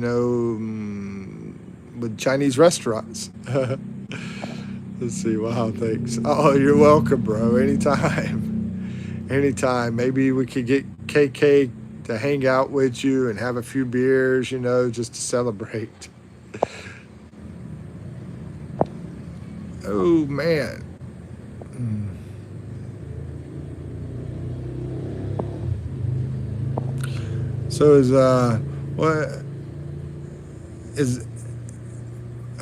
with Chinese restaurants. Let's see, wow, thanks. Oh, you're welcome, bro, anytime. Anytime. Maybe we could get KK to hang out with you and have a few beers, just to celebrate. Oh, man. So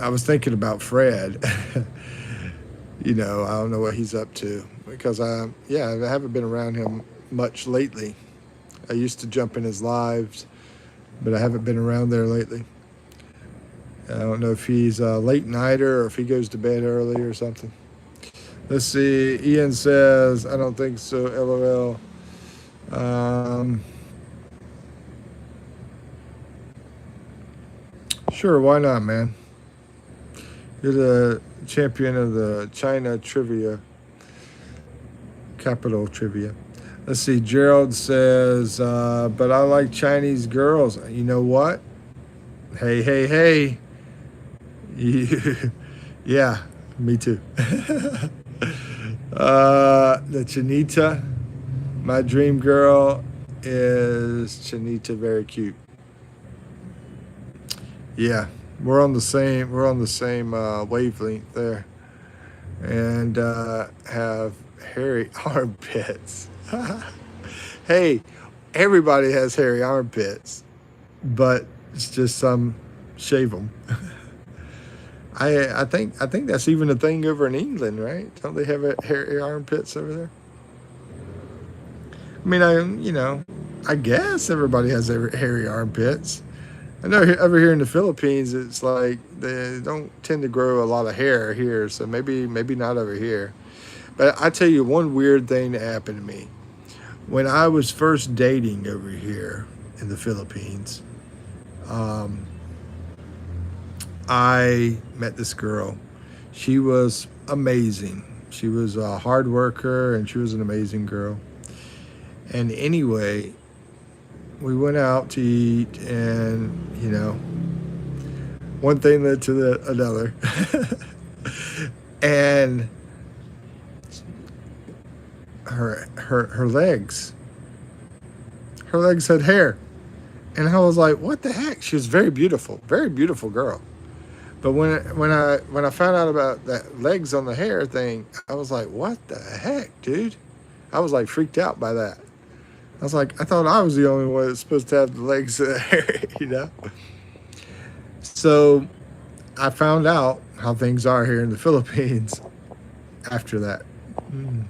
I was thinking about Fred. I don't know what he's up to, because I haven't been around him much lately. I used to jump in his lives, but I haven't been around there lately. I don't know if he's a late nighter or if he goes to bed early or something. Let's see. Ian says, I don't think so, LOL. Sure, why not, man? You're the champion of the China trivia, capital trivia. Let's see. Gerald says, but I like Chinese girls. You know what? Hey. Yeah, me too. The Chinita, my dream girl is Chinita, very cute. Yeah, we're on the same wavelength there, and have hairy armpits. Hey, everybody has hairy armpits, but it's just some shave them. I think that's even a thing over in England, right? Don't they have hairy armpits over there? I mean, I guess everybody has hairy armpits. I know over here in the Philippines, it's like they don't tend to grow a lot of hair here, so maybe not over here. But I tell you one weird thing that happened to me. When I was first dating over here in the Philippines, I met this girl. She was amazing. She was a hard worker, and she was an amazing girl. And anyway, we went out to eat, and one thing led to another. And her legs had hair, and I was like, what the heck? She was very beautiful girl. But when I found out about that legs on the hair thing, I was like, what the heck, dude? I was like freaked out by that. I was like, I thought I was the only one that's supposed to have the legs there, you know? So I found out how things are here in the Philippines after that. Mm.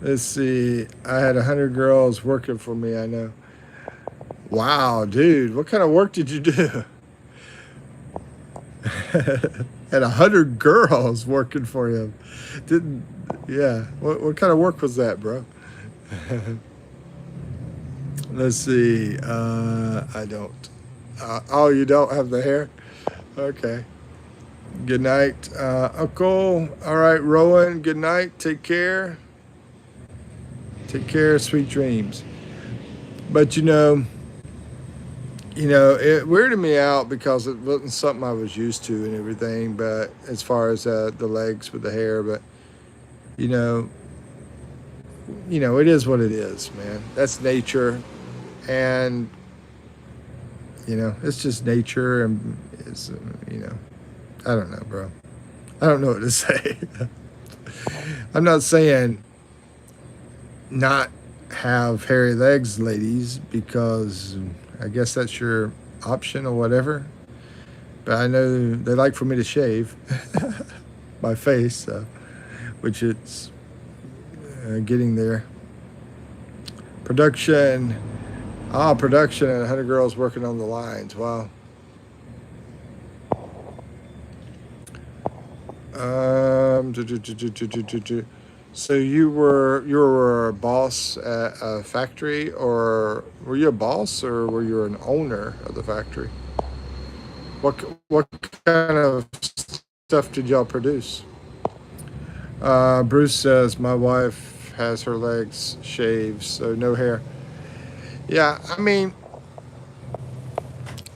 Let's see. I had 100 girls working for me, I know. Wow, dude, what kind of work did you do? Had 100 girls working for him. Didn't, yeah. What kind of work was that, bro? Let's see. I don't. Oh, you don't have the hair? Okay. Good night, Uncle. All right, Rowan. Good night. Take care. Take care. Sweet dreams. But it weirded me out because it wasn't something I was used to and everything. But as far as the legs with the hair, but you know, it is what it is, man. That's nature, and it's just nature, and it's I don't know, bro. I don't know what to say. I'm not saying not have hairy legs, ladies, because I guess that's your option or whatever. But I know they like for me to shave my face, which it's getting there. Production. Production and 100 girls working on the lines. Wow. So you were a boss at a factory, or were you a boss, or were you an owner of the factory? What kind of stuff did y'all produce? Bruce says my wife has her legs shaved, so no hair. Yeah, I mean,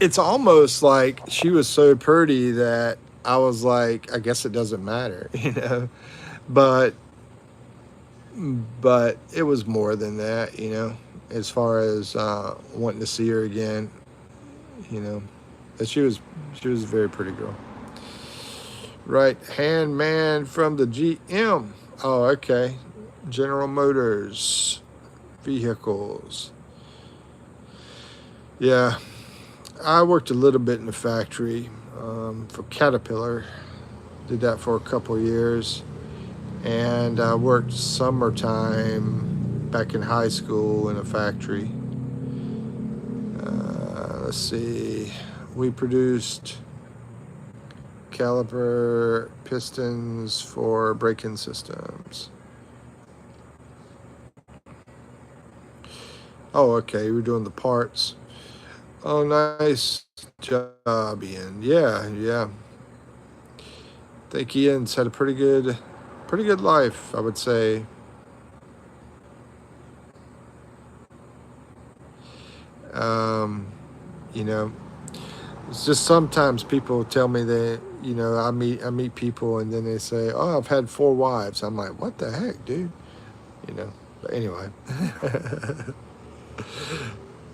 it's almost like she was so pretty that I was like, I guess it doesn't matter, But it was more than that, as far as wanting to see her again, But she was a very pretty girl. Right hand man from the GM. Oh, okay. General Motors vehicles. Yeah, I worked a little bit in the factory for Caterpillar. Did that for a couple of years. And I worked summertime back in high school in a factory. Let's see. We produced caliper pistons for braking systems. Oh, okay. We're doing the parts. Oh, nice job, Ian. Yeah. I think Ian's had a pretty good life, I would say. It's just sometimes people tell me that, I meet people and then they say, oh, I've had 4 wives. I'm like, what the heck, dude? But anyway.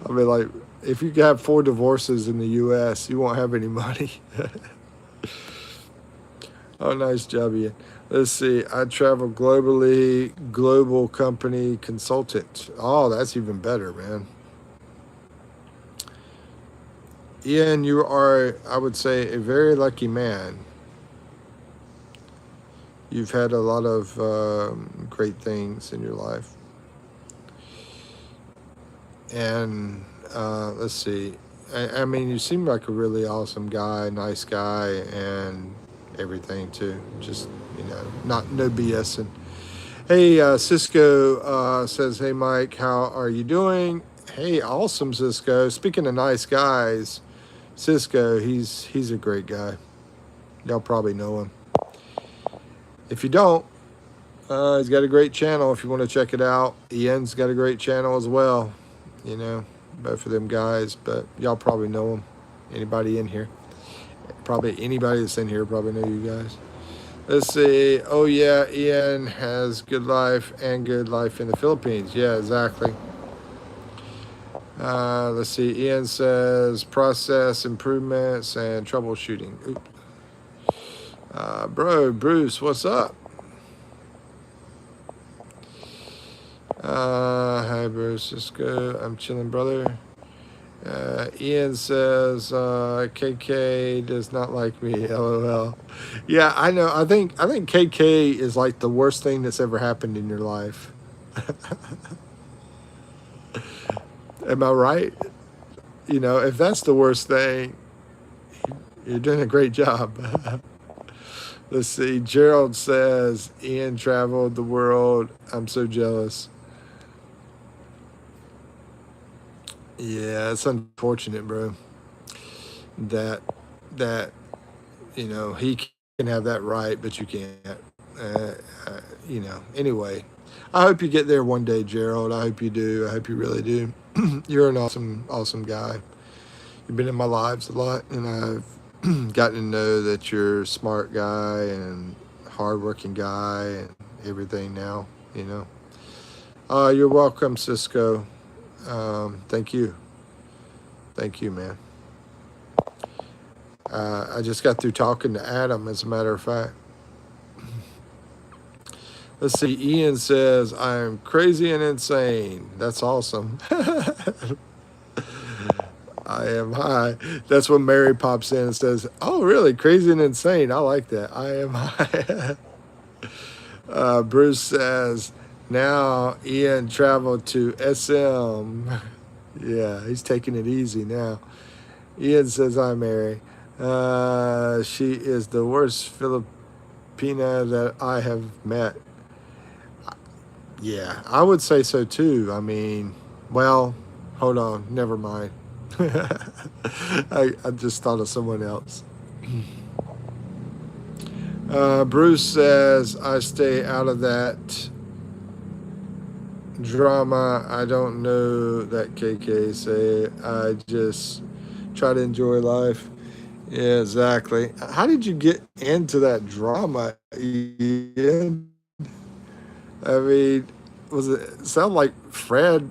I mean, like, if you have 4 divorces in the U.S., you won't have any money. Oh, nice job, Ian. Let's see. I travel globally, global company consultant. Oh, that's even better, man. Ian, you are, I would say, a very lucky man. You've had a lot of great things in your life. And let's see. I mean, you seem like a really awesome guy, nice guy, and everything too. Just no BS. And hey, Cisco says, "Hey, Mike, how are you doing?" Hey, awesome, Cisco. Speaking of nice guys, Cisco, he's a great guy. Y'all probably know him. If you don't, he's got a great channel if you want to check it out. Ian's got a great channel as well. Both of them guys, but y'all probably know them. Anybody in here? Probably anybody that's in here probably know you guys. Let's see. Oh, yeah, Ian has good life and good life in the Philippines. Yeah, exactly. Let's see. Ian says process improvements and troubleshooting. Bro, Bruce, what's up? Hi, Bruce. Cisco. I'm chilling, brother. Ian says KK does not like me. LOL. Yeah, I know. I think KK is like the worst thing that's ever happened in your life. Am I right? You know, if that's the worst thing, you're doing a great job. Let's see. Gerald says Ian traveled the world. I'm so jealous. Yeah, it's unfortunate, bro. That that he can have that right, but you can't. Uh, Anyway, I hope you get there one day, Gerald. I hope you do. I hope you really do. You're an awesome, awesome guy. You've been in my lives a lot, and I've gotten to know that you're a smart guy and hardworking guy and everything now. You know. You're welcome, Cisco. Thank you. Thank you, man. I just got through talking to Adam, as a matter of fact. Let's see. Ian says, I'm crazy and insane. That's awesome. I am high. That's when Mary pops in and says, oh, really? Crazy and insane. I like that. I am high. Bruce says, now Ian traveled to SM. Yeah, he's taking it easy now. Ian says, hi, Mary. She is the worst Filipina that I have met. Yeah, I would say so too. I mean, well, hold on, never mind. I just thought of someone else. Bruce says, I stay out of that drama. I don't know that KK say. I just try to enjoy life. Yeah, exactly. How did you get into that drama, Ian? I mean, it sound like Fred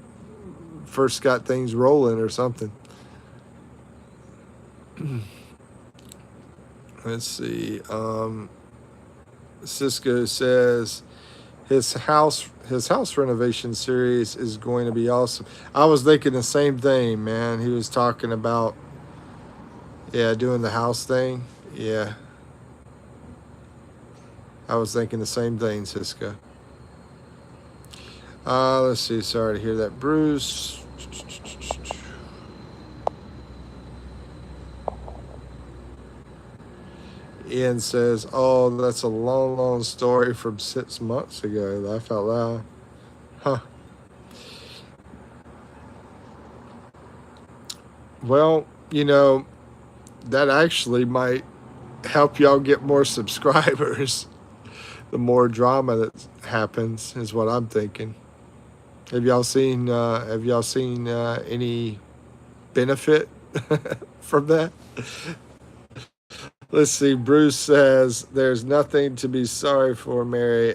first got things rolling or something? Let's see. Cisco says his house renovation series is going to be awesome. I was thinking the same thing, man. He was talking about doing the house thing. Yeah, I was thinking the same thing, Cisco. Let's see. Sorry to hear that, Bruce. Ian says, oh, that's a long, long story from 6 months ago. Laugh out loud. Huh. Well, that actually might help y'all get more subscribers. The more drama that happens is what I'm thinking. Have y'all seen any benefit from that? Let's see. Bruce says there's nothing to be sorry for, Mary.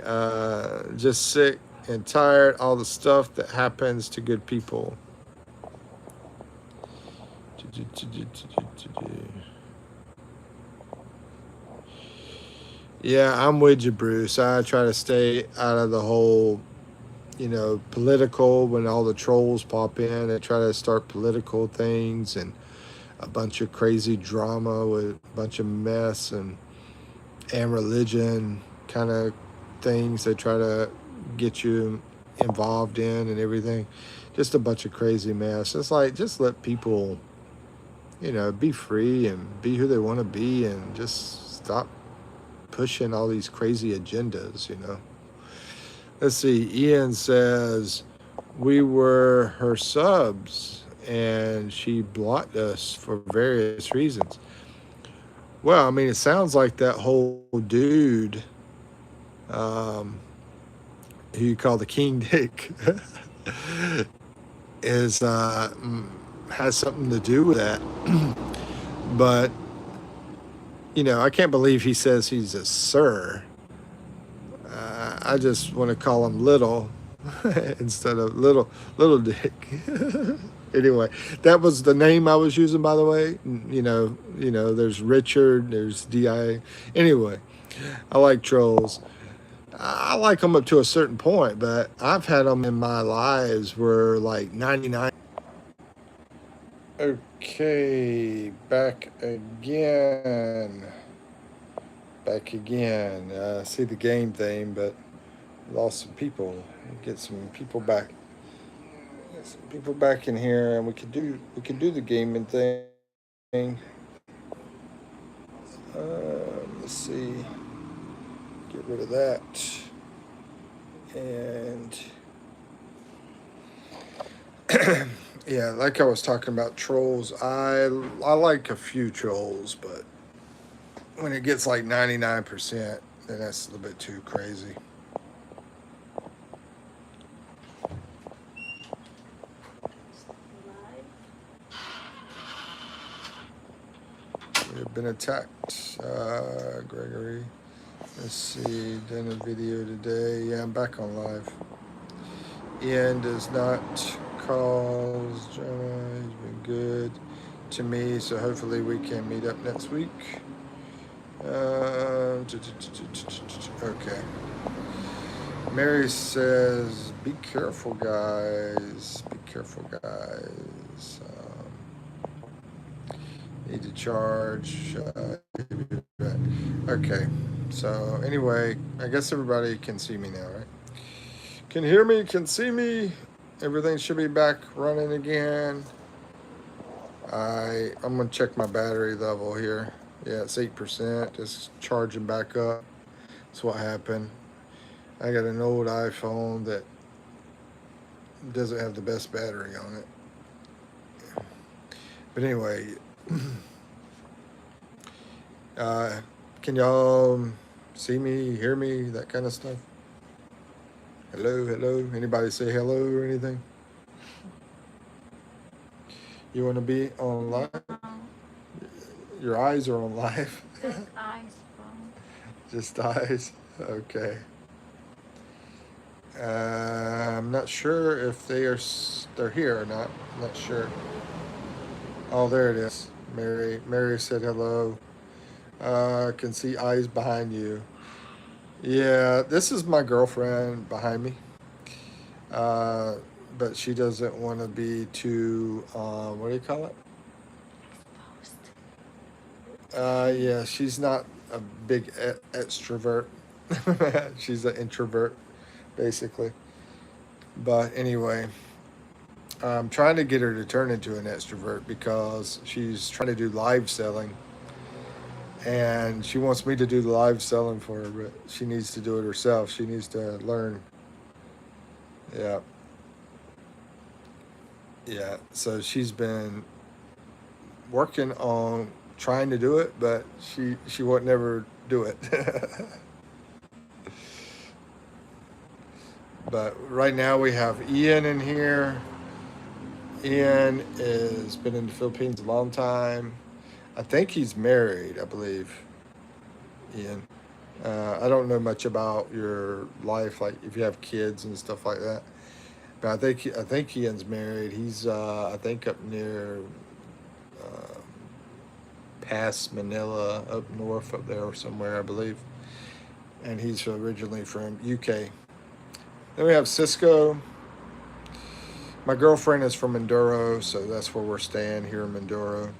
Just sick and tired. All the stuff that happens to good people. Yeah, I'm with you, Bruce. I try to stay out of the whole, political when all the trolls pop in. I try to start political things and a bunch of crazy drama with a bunch of mess and religion kind of things they try to get you involved in and everything. Just a bunch of crazy mess. It's like, just let people, be free and be who they want to be and just stop pushing all these crazy agendas, Let's see. Ian says, we were her subs and she blocked us for various reasons. Well, I mean, it sounds like that whole dude, who you call the King Dick, is has something to do with that. But I can't believe he says he's a sir. I just want to call him Little instead of Little Dick. Anyway, that was the name I was using, by the way. There's Richard, there's D.I. Anyway, I like trolls. I like them up to a certain point, but I've had them in my lives where like 99. Okay, back again. Back again. See the game thing, but lost some people. Get some people back. Get some people back in here, and we could do the gaming thing. Let's see. Get rid of that. And yeah, like I was talking about trolls, I like a few trolls, but when it gets like 99%, then that's a little bit too crazy. We have been attacked, Gregory. Let's see, done a video today. Yeah, I'm back on live. Ian does not cause drama. He's been good to me, so hopefully we can meet up next week. Okay. Mary says, "Be careful, guys. Be careful, guys. Need to charge." Okay. So anyway, I guess everybody can see me now, right? Can hear me? Can see me? Everything should be back running again. I'm gonna check my battery level here. Yeah, it's 8%. Just charging back up. That's what happened. I got an old iPhone that doesn't have the best battery on it. But anyway, can y'all see me, hear me, that kind of stuff? Hello, hello. Anybody say hello or anything? You want to be on live? Your eyes are on live. Just eyes, phone. Just eyes. Okay. I'm not sure if they're here or not. I'm not sure. Oh, there it is. Mary said hello. Can see eyes behind you. Yeah, this is my girlfriend behind me. Uh, but she doesn't want to be too, what do you call it? Exposed. Yeah, she's not a big extrovert. She's an introvert, basically. But anyway, I'm trying to get her to turn into an extrovert because she's trying to do live selling. And she wants me to do the live selling for her, but she needs to do it herself. She needs to learn. Yeah. Yeah. So she's been working on trying to do it, but she won't never do it. But right now we have Ian in here. Ian has been in the Philippines a long time. I think he's married, I believe. Ian. I don't know much about your life, like if you have kids and stuff like that. But I think Ian's married. He's I think up near uh, past Manila, up north up there or somewhere, I believe. And he's originally from UK. Then we have Cisco. My girlfriend is from Mindoro, so that's where we're staying here in Mindoro.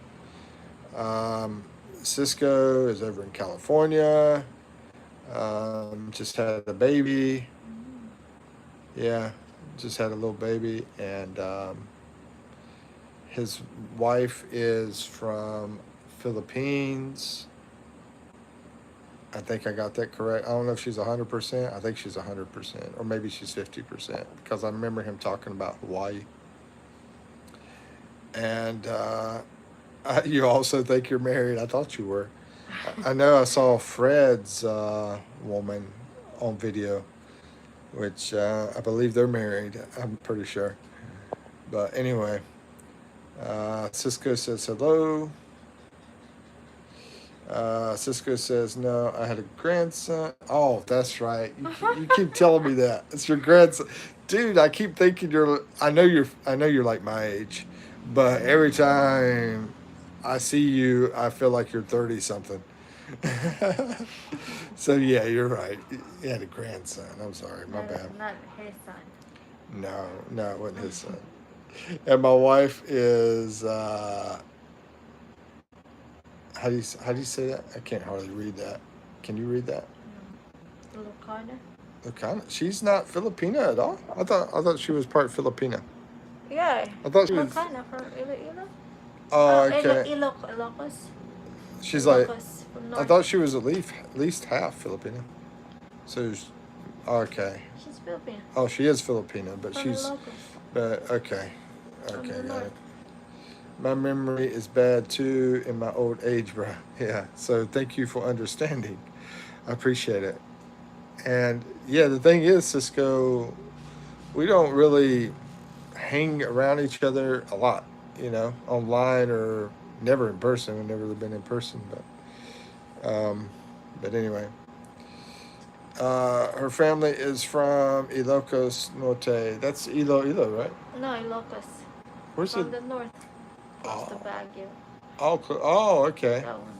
Um, Cisco is over in California. Just had a baby. Yeah, just had a little baby, and his wife is from Philippines. I think I got that correct. I don't know if she's 100%. I think she's 100%, or maybe she's 50%, because I remember him talking about Hawaii. And you also think you're married. I thought you were. I know I saw Fred's woman on video, which I believe they're married. I'm pretty sure. But anyway, Cisco says hello. Cisco says no. I had a grandson. Oh, that's right. You keep telling me that it's your grandson, dude. I keep thinking you're. I know you're like my age, but every time I see you, I feel like you're 30 something. So yeah, you're right. He had a grandson. I'm sorry, my Not, bad. not his son. No, no, it wasn't his son. And my wife is how do you say that? I can't hardly read that. Can you read that? Lucana? Okay, she's not Filipina at all. I thought she was part Filipina. Yeah. I thought she was. Lucana from Iloilo? Oh, Oh, okay. Ilocos. She's like. Ilocos from I north. thought she was at least half Filipino. So, okay. She's Filipino. Oh, she is Filipino, but From she's. Ilocos. But okay, From okay, the got north. it. My memory is bad too in my old age, bro. Yeah. So thank you for understanding. I appreciate it. And yeah, the thing is, Cisco, we don't really hang around each other a lot, online or never in person. We've never been in person, but anyway, her family is from Ilocos Norte. That's Iloilo, right? No, Ilocos. Where's it? From the north. Close to Oh, Baguio. oh, okay. That one.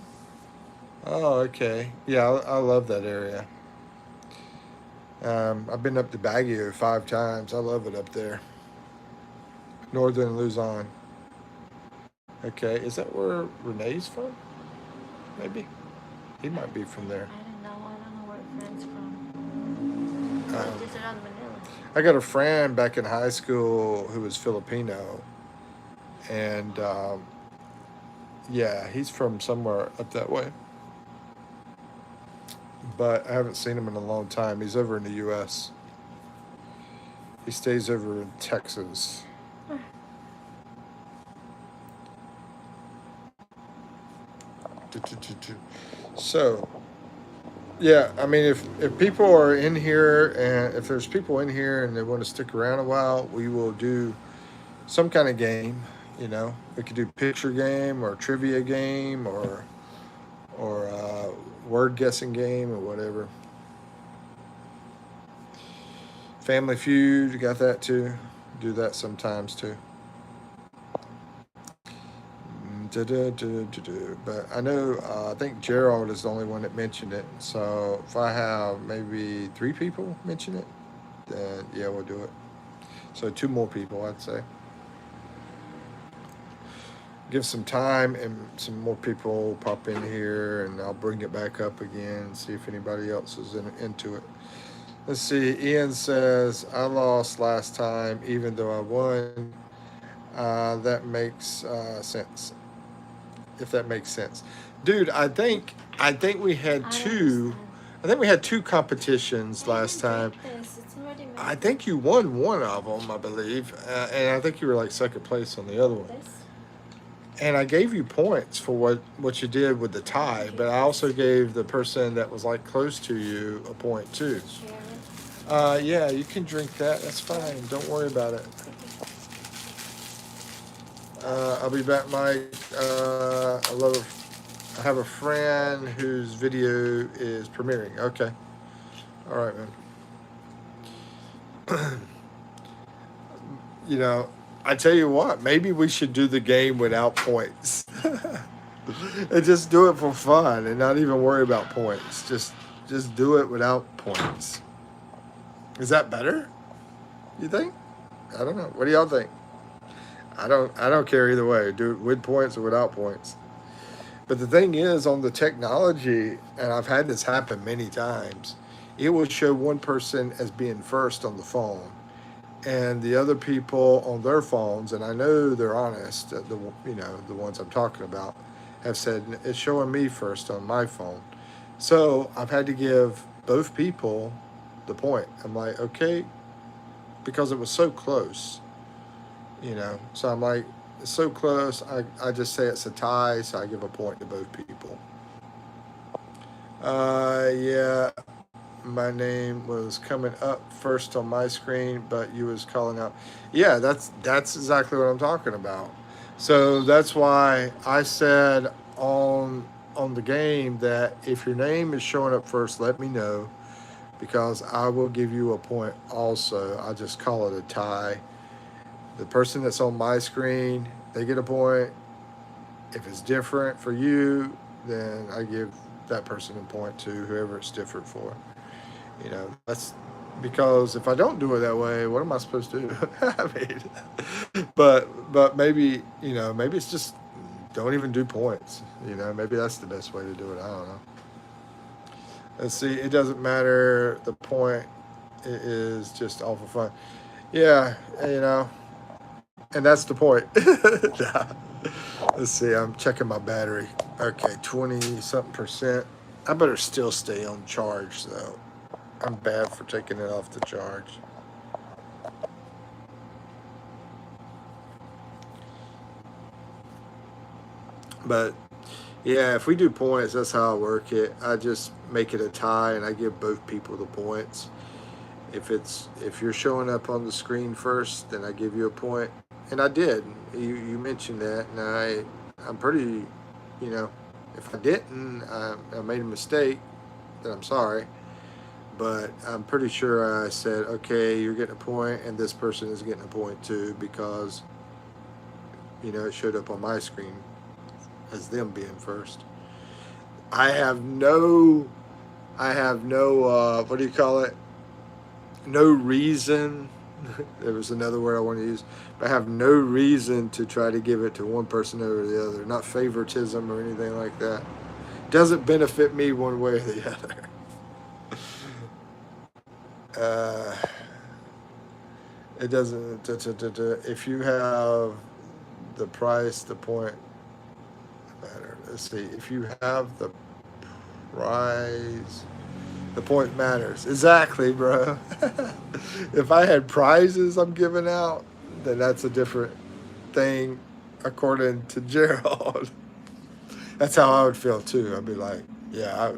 Oh, okay. Yeah, I love that area. I've been up to Baguio 5 times. I love it up there. Northern Luzon. Okay, is that where Renee's from? Maybe he might be from there. I don't know. I don't know where friends from. But Um, just around Manila. I got a friend back in high school who was Filipino, and yeah, he's from somewhere up that way. But I haven't seen him in a long time. He's over in the U.S. He stays over in Texas. So, yeah, I mean, if people are in here and if there's people in here and they want to stick around a while, we will do some kind of game. We could do picture game or trivia game or word guessing game or whatever. Family Feud, you got that too. Do that sometimes too. But I know, I think Gerald is the only one that mentioned it. So if I have maybe 3 people mention it, then yeah, we'll do it. So 2 more people, I'd say. Give some time and some more people pop in here, and I'll bring it back up again and see if anybody else is into it. Let's see. Ian says, I lost last time, even though I won. That makes sense. If that makes sense, dude. I think we had I don't two. understand. I think we had 2 competitions I last didn't time. drink this. It's already I melted. think you won one of them, I believe, and I think you were like second place on the other one. This? And I gave you points for what you did with the I didn't tie, but drink I this. also gave the person that was like close to you a point too. Share it. Yeah, you can drink that. That's fine. Don't worry about it. I'll be back, Mike. I have a friend whose video is premiering. Okay. All right, man. you know, I tell you what, maybe we should do the game without points. And just do it for fun and not even worry about points. Just do it without points. Is that better? You think? I don't know. What do y'all think? I don't care either way. Do it with points or without points. But the thing is, on the technology, and I've had this happen many times, it will show one person as being first on the phone, and the other people on their phones, and I know they're honest. The ones I'm talking about have said it's showing me first on my phone. So I've had to give both people the point. I'm like, okay, because it was so close. So I'm like, it's so close. I just say it's a tie, so I give a point to both people. Yeah, my name was coming up first on my screen, but you was calling out. Yeah, that's exactly what I'm talking about. So that's why I said on the game that if your name is showing up first, let me know because I will give you a point also. I just call it a tie. The person that's on my screen, they get a point. If it's different for you, then I give that person a point to whoever it's different for. That's because if I don't do it that way, what am I supposed to do? I mean, but maybe maybe it's just don't even do points. Maybe that's the best way to do it. I don't know. Let's see. It doesn't matter the point. It is just all for fun. Yeah, and that's the point. Nah. Let's see. I'm checking my battery. Okay, 20 something percent. I better still stay on charge though. I'm bad for taking it off the charge. But yeah, if we do points, that's how I work it. I just make it a tie and I give both people the points. If you're showing up on the screen first, then I give you a point. And I did. You mentioned that, and I'm pretty, you know, if I didn't, I made a mistake. Then I'm sorry. But I'm pretty sure I said, okay, you're getting a point, and this person is getting a point too because it showed up on my screen as them being first. I have no, what do you call it? No reason. There was another word I want to use, but I have no reason to try to give it to one person over the other. Not favoritism or anything like that. Doesn't benefit me one way or the other. Uh, it doesn't. If you have the price, the point matter. Let's see. If you have the prize, the point matters. Exactly, bro. If I had prizes I'm giving out, then that's a different thing, according to Gerald. That's how I would feel too. I'd be like, yeah,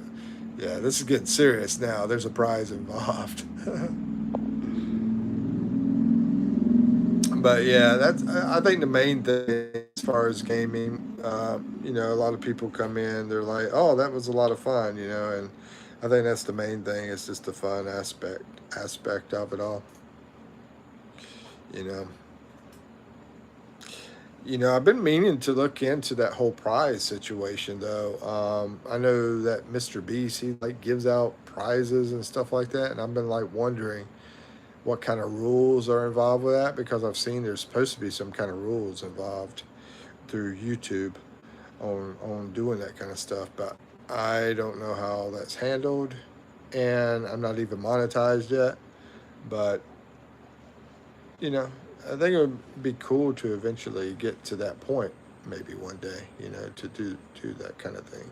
this is getting serious now. There's a prize involved. But yeah, that's I think the main thing as far as gaming. A lot of people come in, they're like, "Oh, that was a lot of fun," and I think that's the main thing. It's just the fun aspect of it all. You know, I've been meaning to look into that whole prize situation though. I know that Mr. Beast he like gives out prizes and stuff like that, and I've been like wondering what kind of rules are involved with that because I've seen there's supposed to be some kind of rules involved through YouTube on doing that kind of stuff, but I don't know how that's handled, and I'm not even monetized yet. But you know, I think it would be cool to eventually get to that point, maybe one day. To do that kind of thing.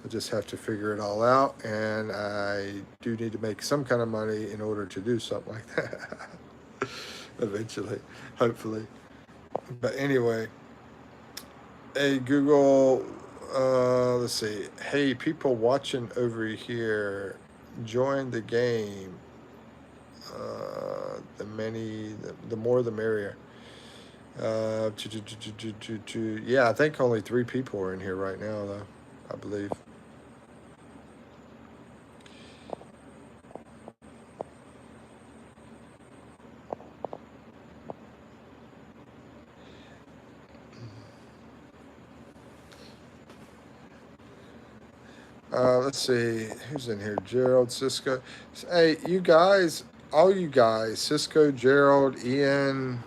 I just have to figure it all out, and I do need to make some kind of money in order to do something like that. Eventually, hopefully. But anyway, hey Google, let's see. Hey, people watching over here, join the game. The more the merrier. Yeah, I think only 3 people are in here right now, though. I believe. Let's see who's in here. Gerald, Cisco. Hey, you guys, all you guys, Cisco, Gerald, Ian.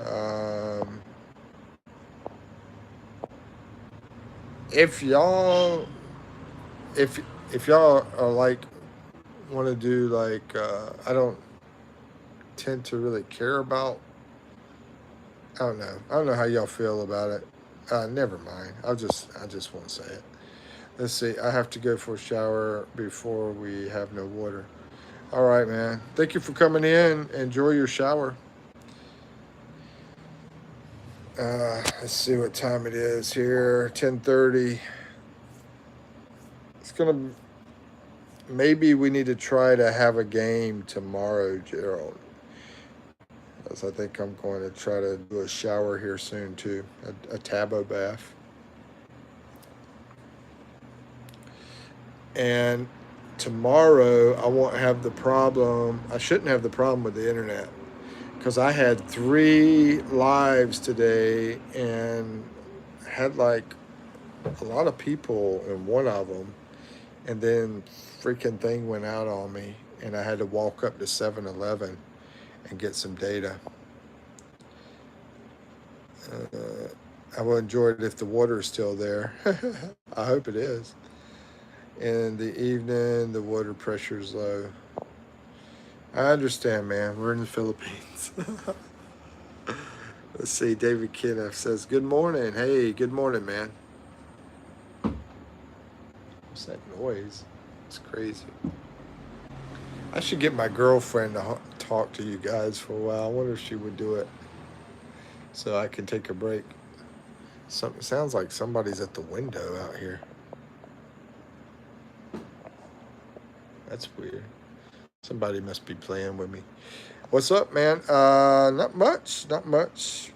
Um, if y'all, if if y'all are like want to do like, I don't tend to really care about. I don't know. I don't know how y'all feel about it. Never mind. I just won't say it. Let's see. I have to go for a shower before we have no water. All right, man. Thank you for coming in. Enjoy your shower. Let's see what time it is here. 10:30. It's gonna. Maybe we need to try to have a game tomorrow, Gerald. As I think I'm going to try to do a shower here soon too. A tabo bath. And tomorrow I won't have the problem. I shouldn't have the problem with the internet because I had 3 lives today and had like a lot of people in one of them, and then freaking thing went out on me, and I had to walk up to 7-Eleven and get some data. Uh, I will enjoy it if the water is still there. I hope it is. In the evening, the water pressure is low. I understand, man. We're in the Philippines. Let's see. David Kidduff says, "Good morning." Hey, good morning, man. What's that noise? It's crazy. I should get my girlfriend to talk to you guys for a while. I wonder if she would do it so I can take a break. Something sounds like somebody's at the window out here. That's weird. Somebody must be playing with me. What's up, man? Not much. Not much.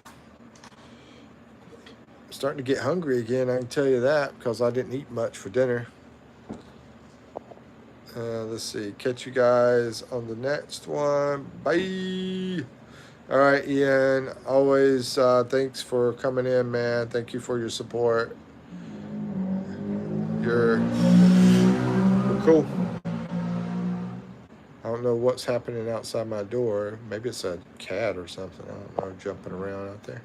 I'm starting to get hungry again. I can tell you that because I didn't eat much for dinner. Let's see. Catch you guys on the next one. Bye. All right, Ian. Always thanks for coming in, man. Thank you for your support. You're cool. I don't know what's happening outside my door. Maybe it's a cat or something. I don't know, jumping around out there.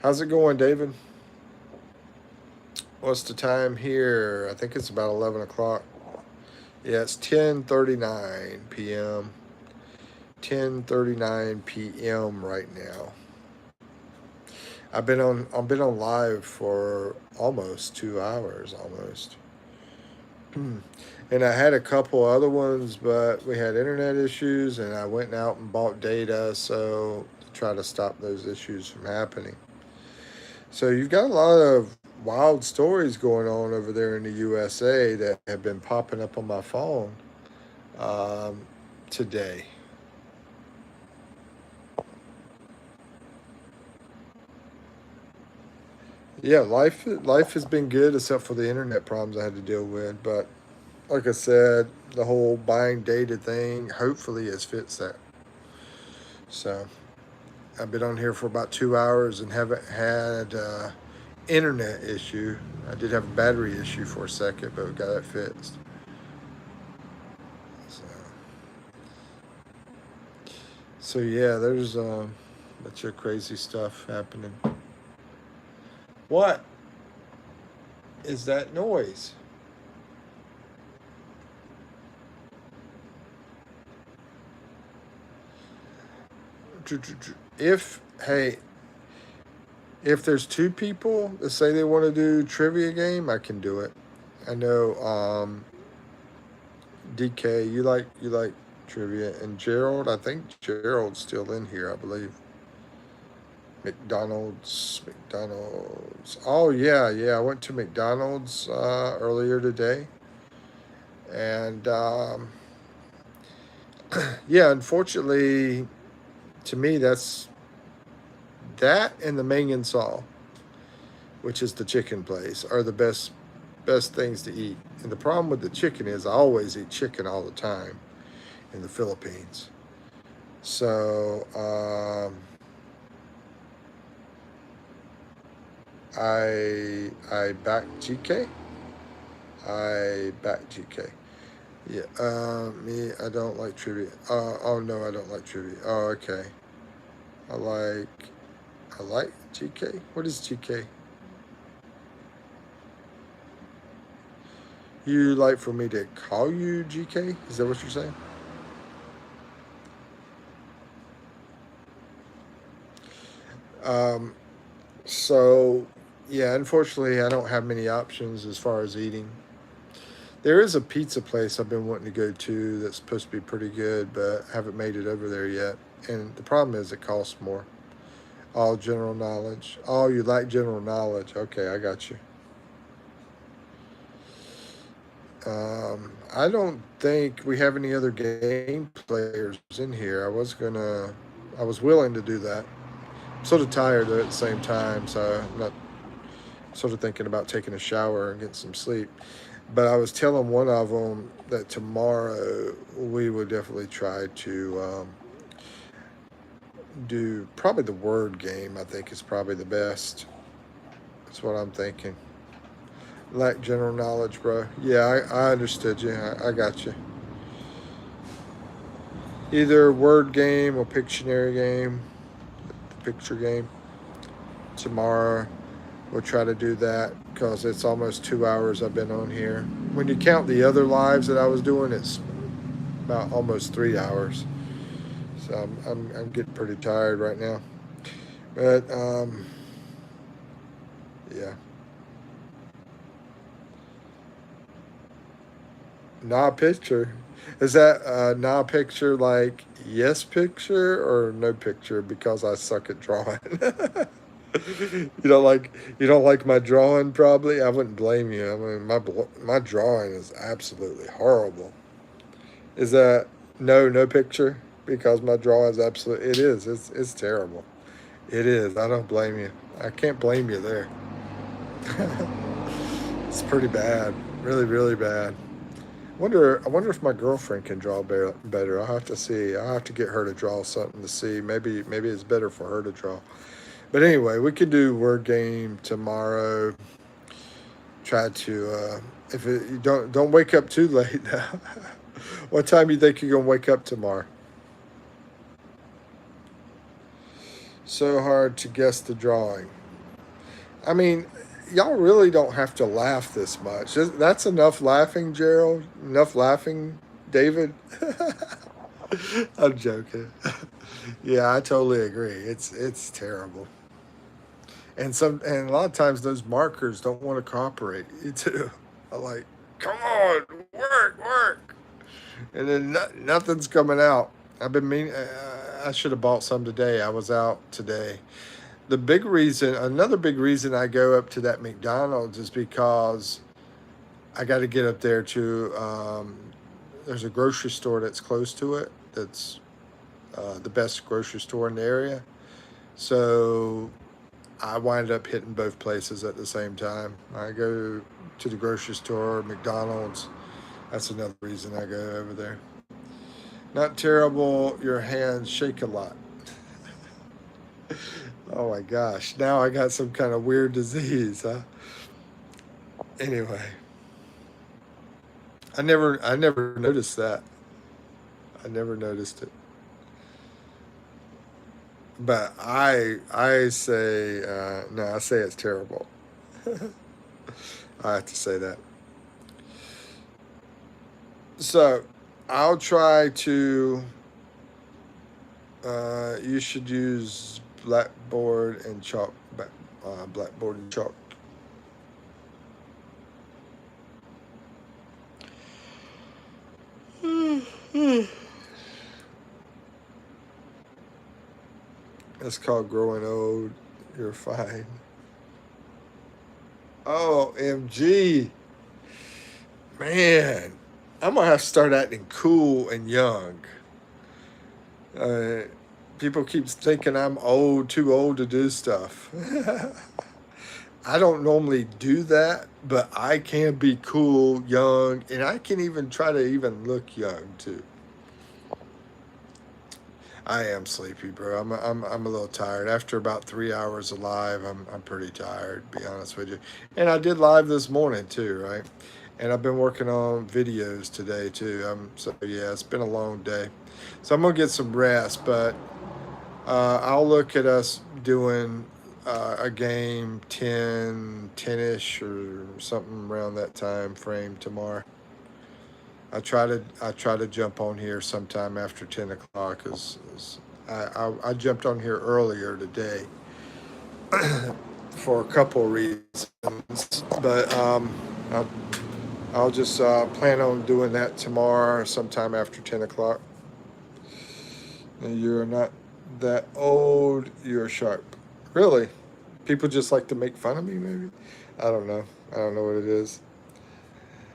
How's it going, David? What's the time here? I think it's about 11 o'clock. Yeah, it's 10:39 p.m. 10:39 p.m. right now. I've been on live for almost 2 hours almost. And I had a couple other ones, but we had internet issues, and I went out and bought data so to try to stop those issues from happening. So you've got a lot of wild stories going on over there in the USA that have been popping up on my phone um, today. Yeah, life has been good except for the internet problems I had to deal with. But like I said, the whole buying data thing hopefully has fixed that. So I've been on here for about 2 hours and haven't had internet issue. I did have a battery issue for a second, but we got that fixed. So, so yeah, there's a bunch of crazy stuff happening. What is that noise? If hey, if there's two people that say they want to do trivia game, I can do it. I know DK, you like trivia, and Gerald. I think Gerald's still in here. I believe. McDonald's. Oh yeah, yeah. I went to McDonald's earlier today, and yeah. Unfortunately, to me, that's that and the Mangin Saw, which is the chicken place, are the best things to eat. And the problem with the chicken is I always eat chicken all the time in the Philippines. So I back GK. I back GK. Yeah. Me. I don't like trivia. Oh no, I don't like trivia. Oh okay. I like. I like GK. What is GK? You like for me to call you GK? Is that what you're saying? Um, so, yeah, unfortunately, I don't have many options as far as eating. There is a pizza place I've been wanting to go to that's supposed to be pretty good, but haven't made it over there yet. And the problem is it costs more. All general knowledge. Oh, you like general knowledge. Okay, I got you. I don't think we have any other game players in here. I was willing to do that. I'm sort of tired though at the same time, so I'm not sort of thinking about taking a shower and getting some sleep. But I was telling one of them that tomorrow we would definitely try to do probably the word game. I think is probably the best That's what I'm thinking. Lack general knowledge, bro. Yeah, I understood you. I got you. Either word game or Pictionary game, picture game. Tomorrow we'll try to do that because it's almost 2 hours I've been on here. When you count the other lives that I was doing, it's about almost 3 hours. So I'm getting pretty tired right now. But yeah, nah picture. Is that nah picture like yes picture or no picture because I suck at drawing? You don't like my drawing probably. I wouldn't blame you. I mean my drawing is absolutely horrible. Is that no picture because my drawing is absolutely it is. It's terrible. It is. I don't blame you. I can't blame you there. It's pretty bad. Really, really bad. I wonder if my girlfriend can draw better. I'll have to see. I'll have to get her to draw something to see. Maybe it's better for her to draw. But anyway, we could do word game tomorrow. Try to if it, you don't wake up too late now. What time do you think you're gonna wake up tomorrow? So hard to guess the drawing. I mean, y'all really don't have to laugh this much. That's enough laughing, Gerald. Enough laughing, David. I'm joking. Yeah, I totally agree. It's terrible. And a lot of times those markers don't want to cooperate. You too. I'm like, come on, work, and then nothing's coming out. I've been mean. I should have bought some today. I was out today. Another big reason I go up to that McDonald's is because I got to get up there to. There's a grocery store that's close to it. That's the best grocery store in the area. So I wind up hitting both places at the same time. I go to the grocery store, McDonald's. That's another reason I go over there. Not terrible. Your hands shake a lot. Oh my gosh. Now I got some kind of weird disease, huh? Anyway, I never noticed that. I never noticed it. But I say no, I say it's terrible. I have to say that. So I'll try to. You should use blackboard and chalk. Blackboard and chalk. That's called growing old. You're fine. Oh, MG. Man, I'm gonna have to start acting cool and young. Uh, People keep thinking I'm old, too old to do stuff. I don't normally do that, but I can be cool, young, and I can even try to even look young too. I am sleepy, bro. I'm a little tired. After about 3 hours of live, I'm pretty tired, to be honest with you. And I did live this morning too, right? And I've been working on videos today too. So yeah, it's been a long day. So I'm gonna get some rest, but I'll look at us doing a game 10-ish or something around that time frame tomorrow. I try to jump on here sometime after 10 o'clock because I jumped on here earlier today for a couple of reasons, but I'll, I'll just plan on doing that tomorrow sometime after 10 o'clock. And you're not that old. You're sharp. Really? People just like to make fun of me, maybe? I don't know. I don't know what it is.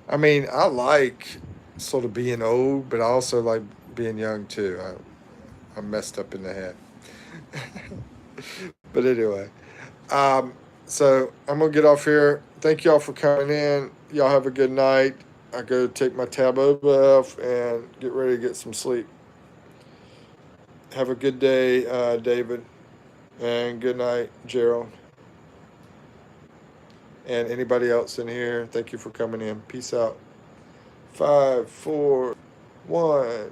I mean, I like sort of being old, but I also like being young too. I'm messed up in the head. But anyway, um, so I'm gonna get off here. Thank y'all for coming in. Y'all have a good night. I go take my taboo off and get ready to get some sleep. Have a good day, David, and good night, Gerald. And anybody else in here, thank you for coming in. Peace out. 5, 4, 1.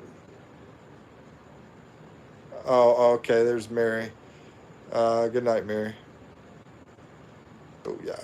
Oh, okay. There's Mary. Good night, Mary. Oh, yeah.